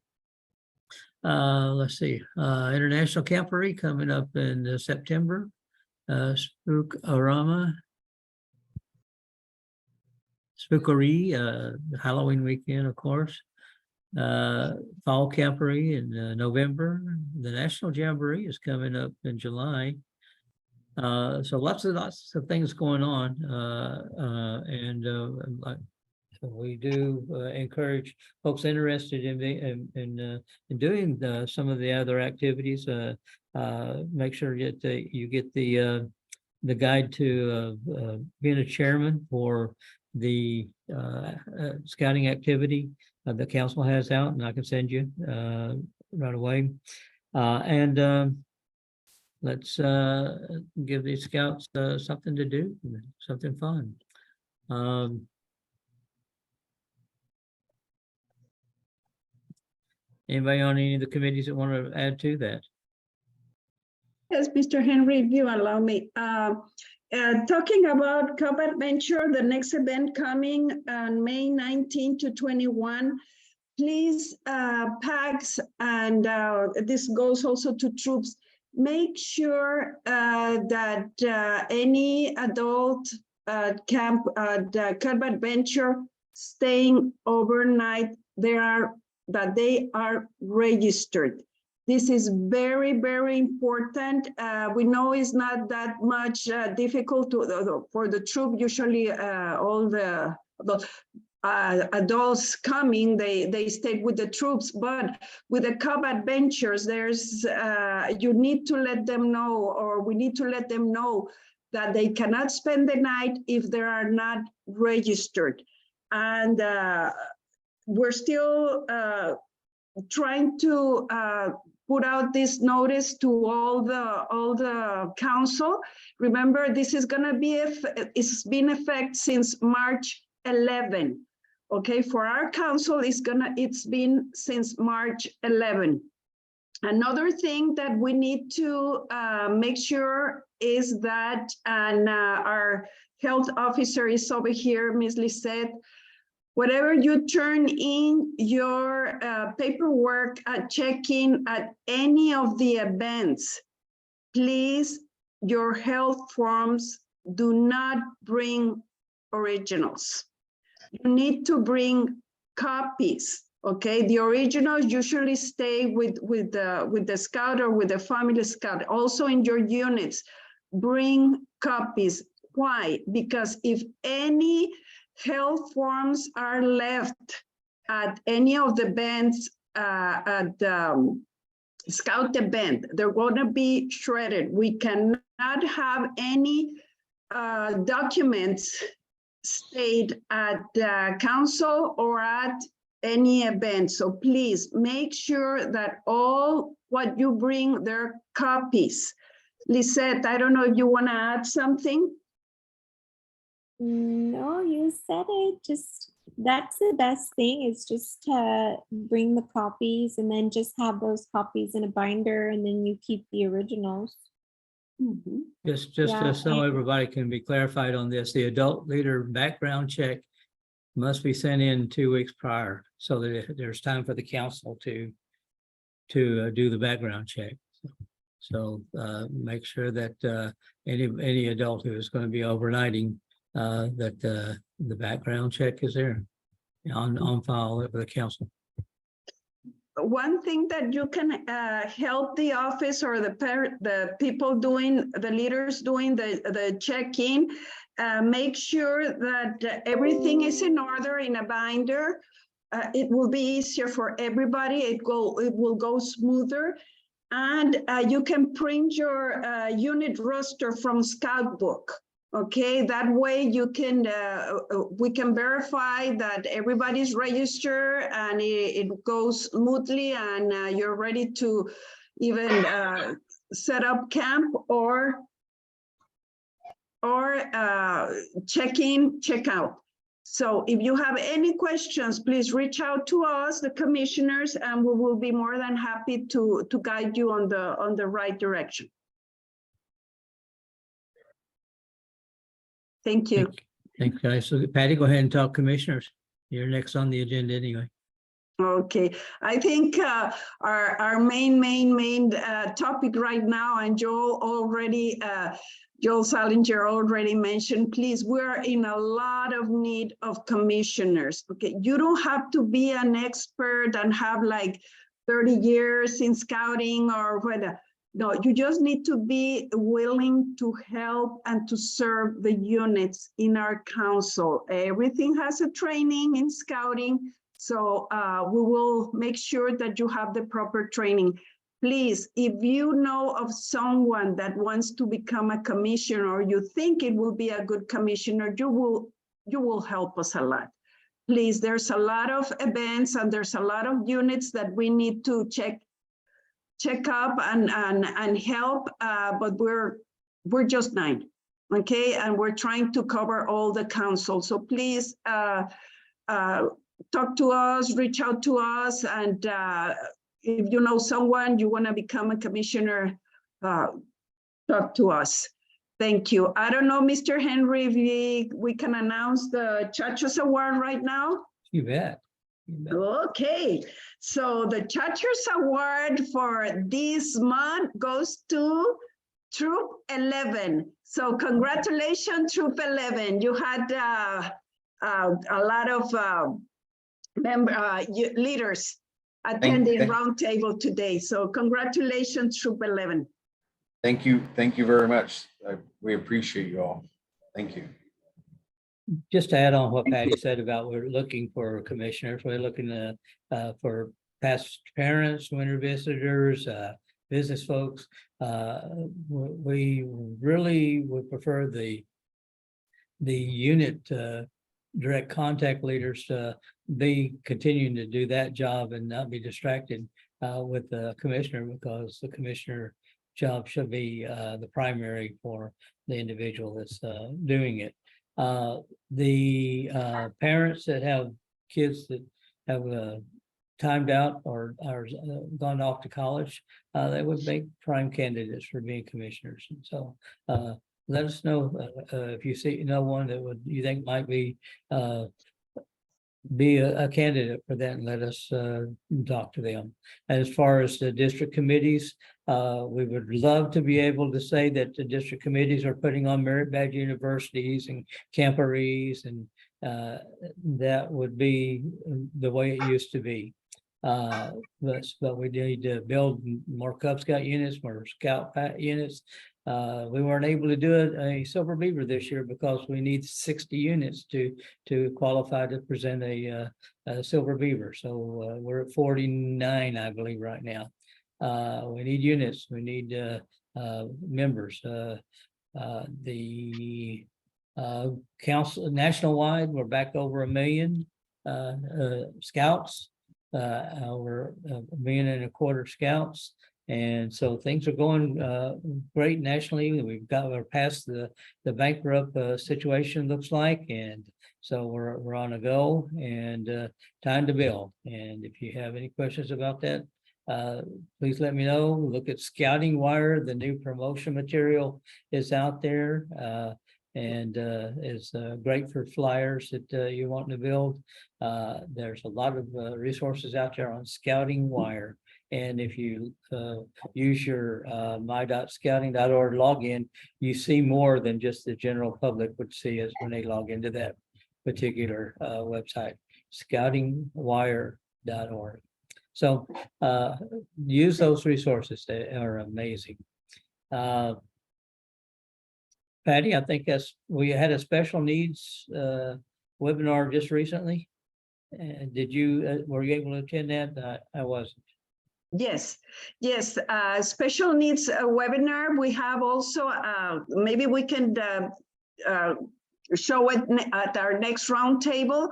Let's see, International Camporee coming up in September. Spookery, Halloween weekend, of course. Fall Camporee in November. The National Jamboree is coming up in July. So lots of things going on. We do encourage folks interested in doing some of the other activities. Make sure that you get the guide to being a chairman for the scouting activity the council has out, and I can send you right away. Let's give these scouts something to do, something fun. Anybody on any of the committees that want to add to that? Yes, Mr. Henry, if you allow me. Talking about Cub Adventure, the next event coming on May 19 to 21, please, PACs, and this goes also to troops, make sure that any adult camp, the Cub Adventure staying overnight, they are registered. This is very, very important. We know it's not that much difficult for the troop. Usually all the adults coming, they stay with the troops, but with the Cub Adventures, there's you need to let them know, or we need to let them know that they cannot spend the night if they are not registered. And we're still trying to put out this notice to all the council. Remember, this is gonna be, it's been in effect since March 11. Okay, for our council, it's been since March 11. Another thing that we need to make sure is that, and our health officer is over here, Ms. Lisette, whatever you turn in your paperwork at check-in at any of the events, please, your health forms do not bring originals. You need to bring copies, okay? The originals usually stay with the scout or with the family scout. Also in your units, bring copies. Why? Because if any health forms are left at any of the events, at the scout event, they're going to be shredded. We cannot have any documents stayed at the council or at any event. So please make sure that all what you bring, their copies. Lisette, I don't know if you want to add something. No, you said it. Just that's the best thing, is just to bring the copies and then just have those copies in a binder, and then you keep the originals. Mm-hmm. Just Yeah, so and- everybody can be clarified on this, the adult leader background check must be sent in 2 weeks prior, so that there's time for the council to do the background check. So make sure that any adult who is going to be overnighting, that the background check is there on file for the council. One thing that you can help the office or the people doing, the leaders doing the check-in, make sure that everything is in order in a binder. It will be easier for everybody. It will go smoother. And you can print your unit roster from Scout Book. Okay, that way you can, we can verify that everybody's registered and it goes smoothly, and you're ready to even set up camp or check in, check out. So if you have any questions, please reach out to us, the commissioners, and we will be more than happy to guide you on the right direction. Thank you. Thanks, guys. So Patty, go ahead and talk commissioners. You're next on the agenda anyway. Okay, I think our main topic right now, and Joel Salinger already mentioned, please, we're in a lot of need of commissioners. Okay, you don't have to be an expert and have like 30 years in scouting or whatever. No, you just need to be willing to help and to serve the units in our council. Everything has a training in scouting, so we will make sure that you have the proper training. Please, if you know of someone that wants to become a commissioner, or you think it will be a good commissioner, you will help us a lot. Please, there's a lot of events and there's a lot of units that we need to check up and help, but we're just 9, okay? And we're trying to cover all the council. So please talk to us, reach out to us, and if you know someone, you wanna become a commissioner, talk to us. Thank you. I don't know, Mr. Henry, if we can announce the Chachos Award right now? You bet. You bet. Okay, so the Chachos Award for this month goes to Troop 11. So congratulations, Troop 11. You had a lot of leaders attending roundtable today. So congratulations, Troop 11. Thank you very much. We appreciate you all. Thank you. Just to add on what Patty said about we're looking for commissioners, we're looking for past parents, winter visitors, business folks. We really would prefer the unit direct contact leaders to be continuing to do that job and not be distracted with the commissioner, because the commissioner job should be the primary for the individual that's doing it. The parents that have kids that have timed out or gone off to college, they would make prime candidates for being commissioners. And so let us know if you see one that you think might be a candidate for that, and let us talk to them. As far as the district committees, we would love to be able to say that the district committees are putting on merit badge universities and camporees, and that would be the way it used to be. But we need to build more Cub Scout units, more Scout units. We weren't able to do it a Silver Beaver this year because we need 60 units to qualify to present a Silver Beaver. So we're at 49, I believe, right now. We need units. We need members. The council national-wide, we're back over 1 million scouts. Over 1.25 million scouts. And so things are going great nationally. We're past the bankrupt situation, looks like, and so we're on a go, and time to build. And if you have any questions about that, please let me know. Look at Scouting Wire. The new promotion material is out there, and is great for flyers that you want to build. There's a lot of resources out there on Scouting Wire. And if you use your my.scouting.org login, you see more than just the general public would see as when they log into that particular website, scoutingwire.org. So use those resources. They are amazing. Patty, I think we had a special needs webinar just recently. Did you, were you able to attend that? I wasn't. Yes, special needs webinar. We have also, maybe we can show it at our next roundtable.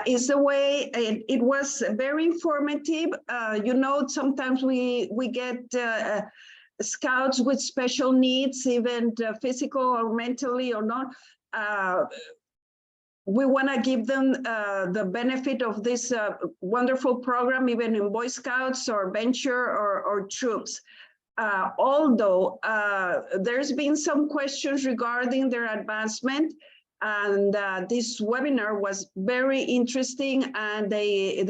Is the way it was very informative. Sometimes we get scouts with special needs, even physical or mentally or not. We want to give them the benefit of this wonderful program, even in Boy Scouts or Venture or Troops. Although there's been some questions regarding their advancement, and this webinar was very interesting, and they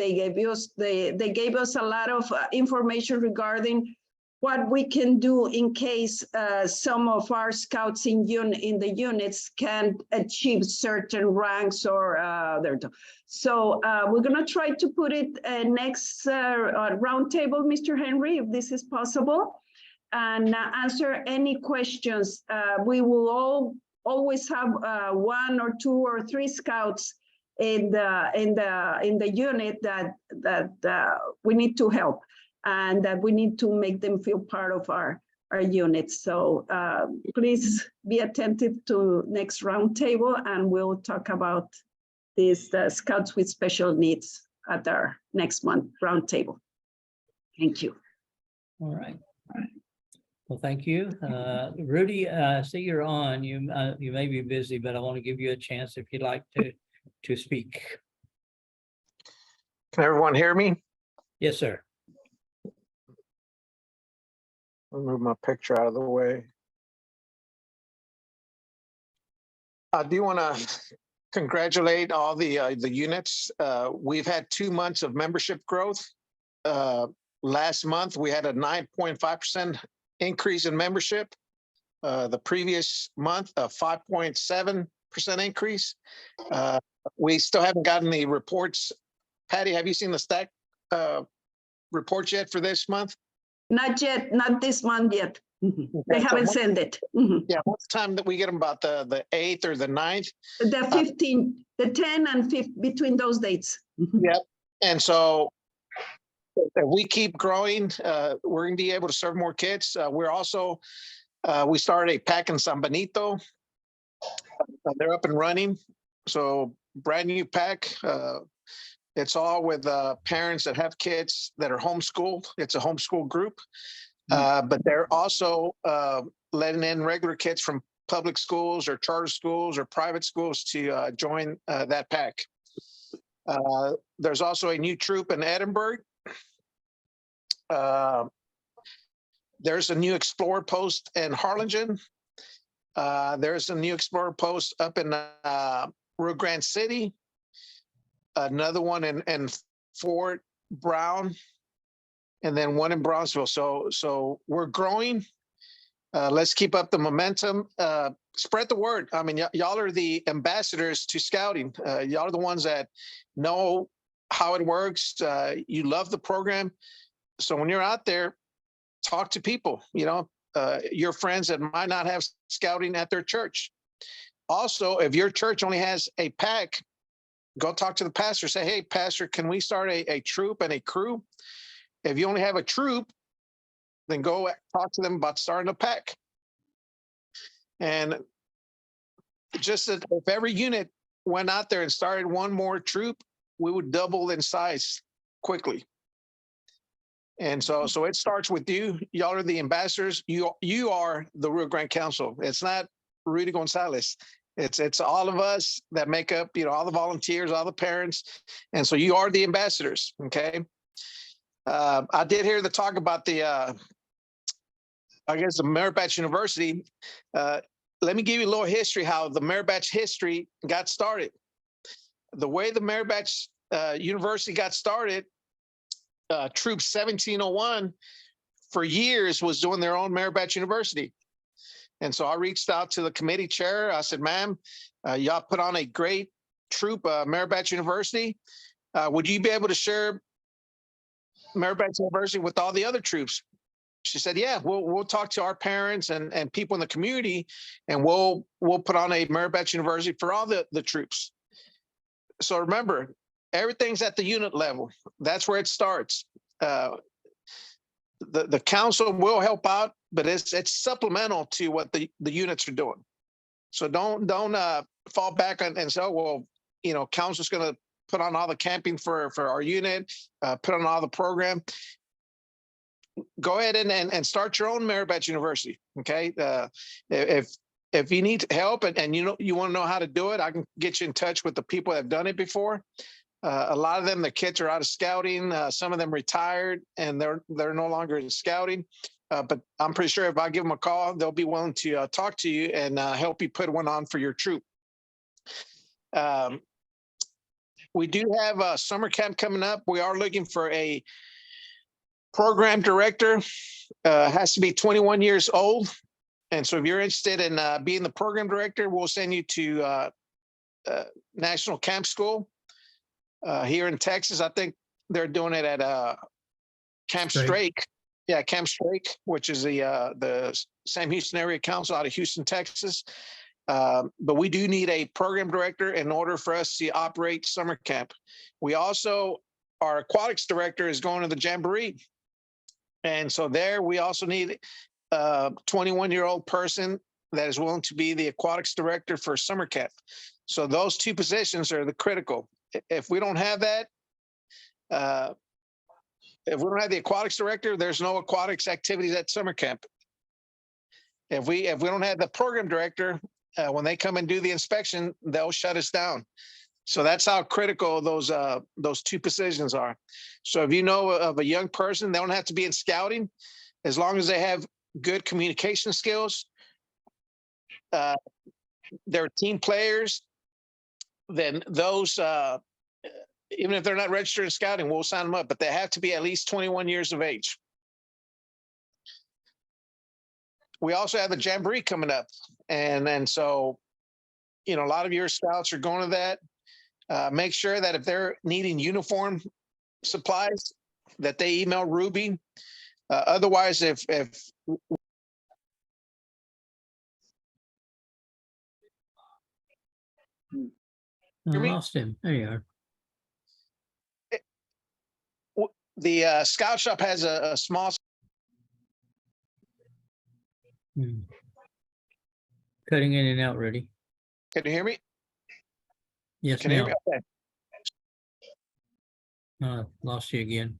gave us a lot of information regarding what we can do in case some of our scouts in the units can't achieve certain ranks or so we're going to try to put it next roundtable, Mr. Henry, if this is possible, and answer any questions. We will always have 1 or 2 or 3 scouts in the unit that we need to help, and that we need to make them feel part of our units. So please be attentive to next roundtable, and we'll talk about these scouts with special needs at our next month roundtable. Thank you. All right. Well, thank you. Rudy, I see you're on. You may be busy, but I want to give you a chance if you'd like to speak. Can everyone hear me? Yes, sir. I'll move my picture out of the way. I do want to congratulate all the units. We've had 2 months of membership growth. Last month, we had a 9.5% increase in membership. The previous month, a 5.7 increase. We still haven't gotten the reports. Patty, have you seen the stack reports yet for this month? Not yet, not this month yet. Mhm. They Okay, so haven't what- sent it. Mhm. Yeah, what's the time that we get them, about the 8th or the 9th? The 15, the 10 and 5, between those dates. Mhm. Yep. And so if we keep growing, we're going to be able to serve more kids. We're also, we started a pack in San Benito. They're up and running. So brand new pack. It's all with parents that have kids that are homeschooled. It's a homeschool group. But they're also letting in regular kids from public schools or charter schools or private schools to join that pack. There's also a new troop in Edinburgh. There's a new Explorer post in Harlingen. There's a new Explorer post up in Rio Grande City. Another one in Fort Brown, and then one in Brownsville. So we're growing. Let's keep up the momentum. Spread the word. I mean, y'all are the ambassadors to scouting. Y'all are the ones that know how it works. You love the program. So when you're out there, talk to people, your friends that might not have scouting at their church. Also, if your church only has a pack, go talk to the pastor. Say, hey, pastor, can we start a troop and a crew? If you only have a troop, then go talk to them about starting a pack. And just that if every unit went out there and started one more troop, we would double in size quickly. And so it starts with you. Y'all are the ambassadors. You are the Rio Grande Council. It's not Rudy Gonzalez. It's all of us that make up, all the volunteers, all the parents. And so you are the ambassadors. Okay. I did hear the talk about the Merit Batch University. Let me give you a little history, how the Merit Batch history got started. The way the Merit Batch University got started, Troop 1701 for years was doing their own Merit Batch University. And so I reached out to the committee chair. I said, ma'am, y'all put on a great troop, Merit Batch University. Would you be able to share Merit Batch University with all the other troops? She said, yeah, we'll talk to our parents and people in the community, and we'll put on a Merit Batch University for all the troops. So remember, everything's at the unit level. That's where it starts. The council will help out, but it's supplemental to what the units are doing. So don't fall back and say, oh, well, council's going to put on all the camping for our unit, put on all the program. Go ahead and start your own Merit Batch University. Okay. If you need help and you want to know how to do it, I can get you in touch with the people that have done it before. A lot of them, the kids are out of scouting. Some of them retired and they're no longer in scouting. But I'm pretty sure if I give them a call, they'll be willing to talk to you and help you put one on for your troop. We do have a summer camp coming up. We are looking for a program director. Has to be 21 years old. And so if you're interested in being the program director, we'll send you to National Camp School here in Texas. I think they're doing it at Camp Strake. Yeah, Camp Strake, which is the Sam Houston Area Council out of Houston, Texas. But we do need a program director in order for us to operate summer camp. We also, our aquatics director is going to the Jamboree. And so there we also need a 21-year-old person that is willing to be the aquatics director for summer camp. So those two positions are the critical. If we don't have that, if we don't have the aquatics director, there's no aquatics activities at summer camp. If we don't have the program director, when they come and do the inspection, they'll shut us down. So that's how critical those two positions are. So if you know of a young person, they don't have to be in scouting, as long as they have good communication skills, they're team players, then those, even if they're not registered in scouting, we'll sign them up, but they have to be at least 21 years of age. We also have the Jamboree coming up. And so, you know, a lot of your scouts are going to that. Make sure that if they're needing uniform supplies, that they email Ruby. Otherwise, if I me? lost him. There you are. the scout shop has a small, Hmm. Cutting in and out, Rudy. can you hear me? Yes, Can you hear now. me? Okay. Lost you again.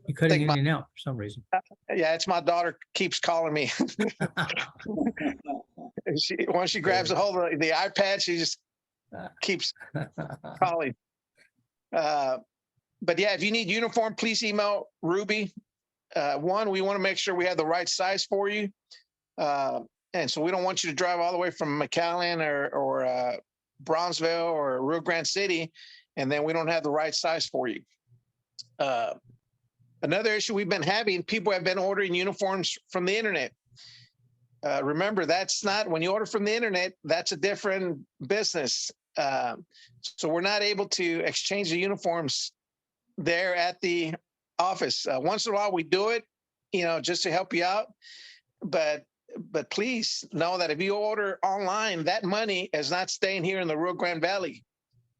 You're cutting Think in my- and out for some reason. Yeah, it's my daughter keeps calling me. Once she grabs a hold of the iPad, she just keeps calling. But yeah, if you need uniform, please email Ruby. One, we want to make sure we have the right size for you. And so we don't want you to drive all the way from McAllen or Bronzeville or Rio Grande City, and then we don't have the right size for you. Another issue we've been having, people have been ordering uniforms from the internet. Remember, that's not, when you order from the internet, that's a different business. So we're not able to exchange the uniforms there at the office. Once in a while we do it, you know, just to help you out. But please know that if you order online, that money is not staying here in the Rio Grande Valley.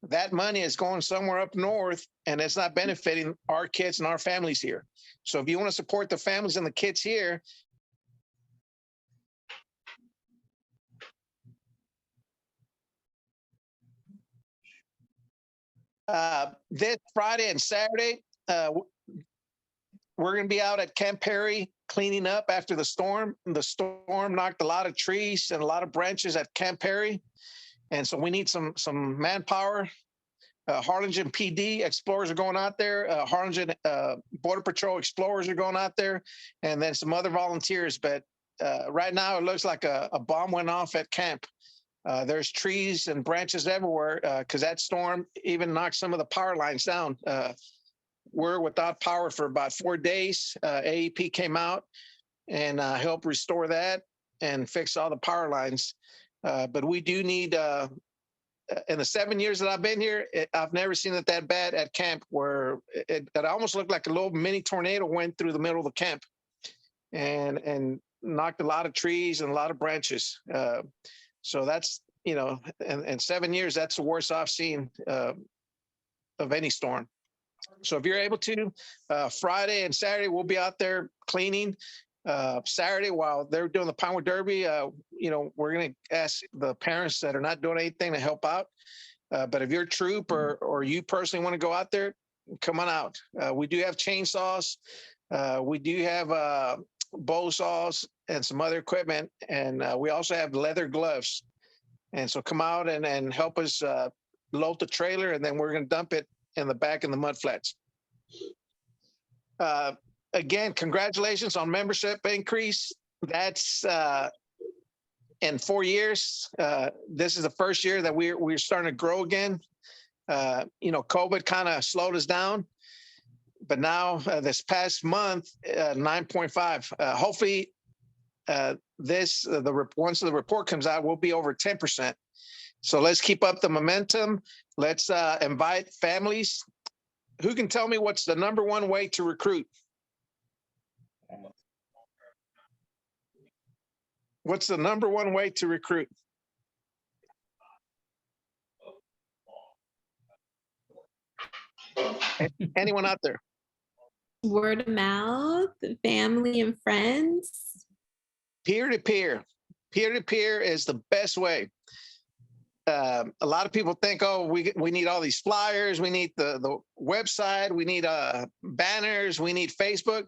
That money is going somewhere up north, and it's not benefiting our kids and our families here. So if you want to support the families and the kids here, this Friday and Saturday, we're going to be out at Camp Perry cleaning up after the storm. The storm knocked a lot of trees and a lot of branches at Camp Perry. And so we need some manpower. Harlingen PD explorers are going out there. Harlingen Border Patrol explorers are going out there, and then some other volunteers. But right now it looks like a bomb went off at camp. There's trees and branches everywhere because that storm even knocked some of the power lines down. We're without power for about 4 days. AEP came out and helped restore that and fix all the power lines. But we do need, in the 7 years that I've been here, I've never seen it that bad at camp, where it almost looked like a little mini tornado went through the middle of the camp and knocked a lot of trees and a lot of branches. So that's, you know, in 7 years, that's the worst I've seen of any storm. So if you're able to, Friday and Saturday, we'll be out there cleaning. Saturday, while they're doing the Pinewood Derby, you know, we're going to ask the parents that are not doing anything to help out. But if you're a troop or you personally want to go out there, come on out. We do have chainsaws. We do have bow saws and some other equipment. And we also have leather gloves. And so come out and help us load the trailer, and then we're going to dump it in the back in the mud flats. Again, congratulations on membership increase. That's in 4 years. This is the first year that we're starting to grow again. You know, COVID kind of slowed us down, but now this past month, 9.5. Hopefully, once the report comes out, we'll be over 10%. So let's keep up the momentum. Let's invite families. Who can tell me what's the number one way to recruit? What's the number one way to recruit? Anyone out there? Word of mouth, family and friends. Peer-to-peer. Peer-to-peer is the best way. A lot of people think, oh, we need all these flyers, we need the website, we need banners, we need Facebook.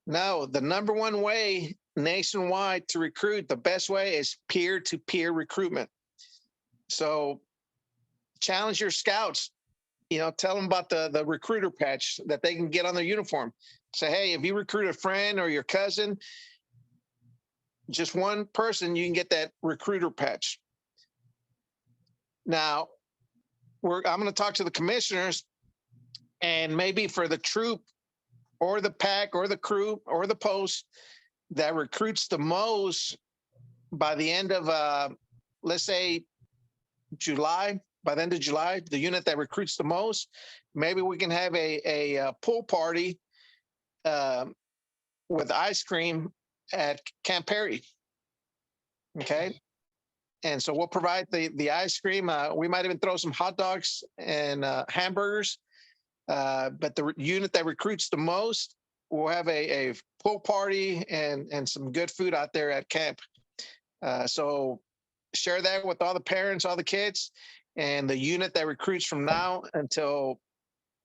No, the number one way nationwide to recruit, the best way is peer-to-peer recruitment. So challenge your scouts, you know, tell them about the recruiter patch that they can get on their uniform. Say, hey, if you recruit a friend or your cousin, just one person, you can get that recruiter patch. Now, I'm going to talk to the commissioners, and maybe for the troop or the pack or the crew or the post that recruits the most by the end of let's say July, by the end of July, the unit that recruits the most, maybe we can have a pool party with ice cream at Camp Perry. Okay. And so we'll provide the ice cream. We might even throw some hot dogs and hamburgers. But the unit that recruits the most will have a pool party and some good food out there at camp. So share that with all the parents, all the kids, and the unit that recruits from now until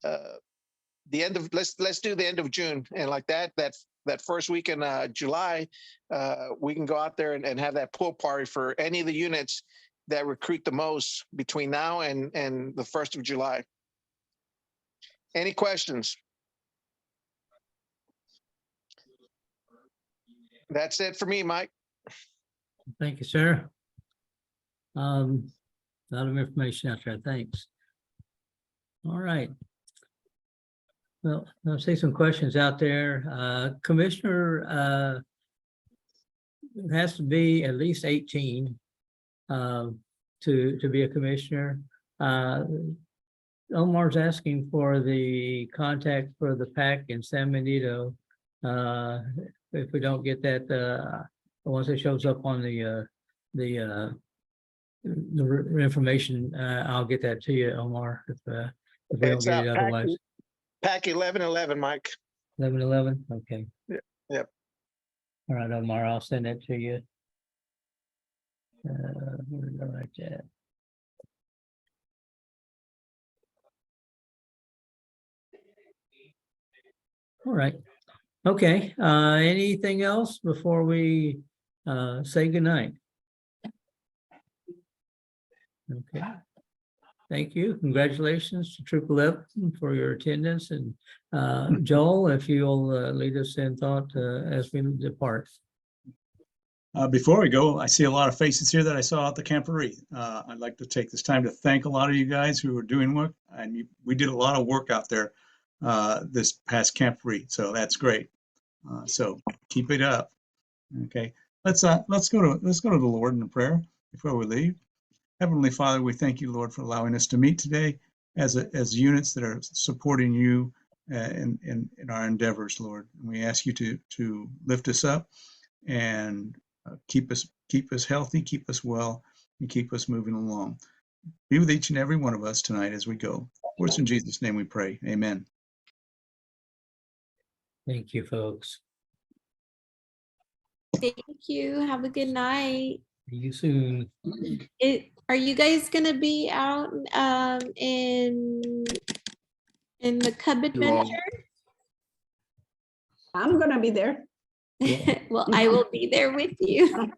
the end of, let's do the end of June. And like that first week in July, we can go out there and have that pool party for any of the units that recruit the most between now and the 1st of July. Any questions? That's it for me, Mike. Thank you, sir. A lot of information out there. Thanks. All right. Well, I'll see some questions out there. Commissioner, it has to be at least 18 to be a commissioner. Omar's asking for the contact for the PAC in San Benito. If we don't get that, once it shows up on the information, I'll get that to you, Omar, if we don't It's get it otherwise. PAC 1111, Mike. 1111, okay. Yep. All right, Omar, I'll send that to you. Where did I write that? All right. Okay. Anything else before we say goodnight? Okay. Thank you. Congratulations to Troop 11 for your attendance. And Joel, if you'll lead us in thought as we depart. Before we go, I see a lot of faces here that I saw at the Camporee. I'd like to take this time to thank a lot of you guys who are doing work. And we did a lot of work out there this past Camporee, so that's great. So keep it up. Okay, let's go to the Lord in a prayer before we leave. Heavenly Father, we thank you, Lord, for allowing us to meet today as units that are supporting you in our endeavors, Lord. And we ask you to lift us up and keep us healthy, keep us well, and keep us moving along. Be with each and every one of us tonight as we go. For it's in Jesus' name we pray. Amen. Thank you, folks. Thank you. Have a good night. See you soon. Are you guys gonna be out in the Cub Adventure? I'm gonna be there. Well, I will be there with you.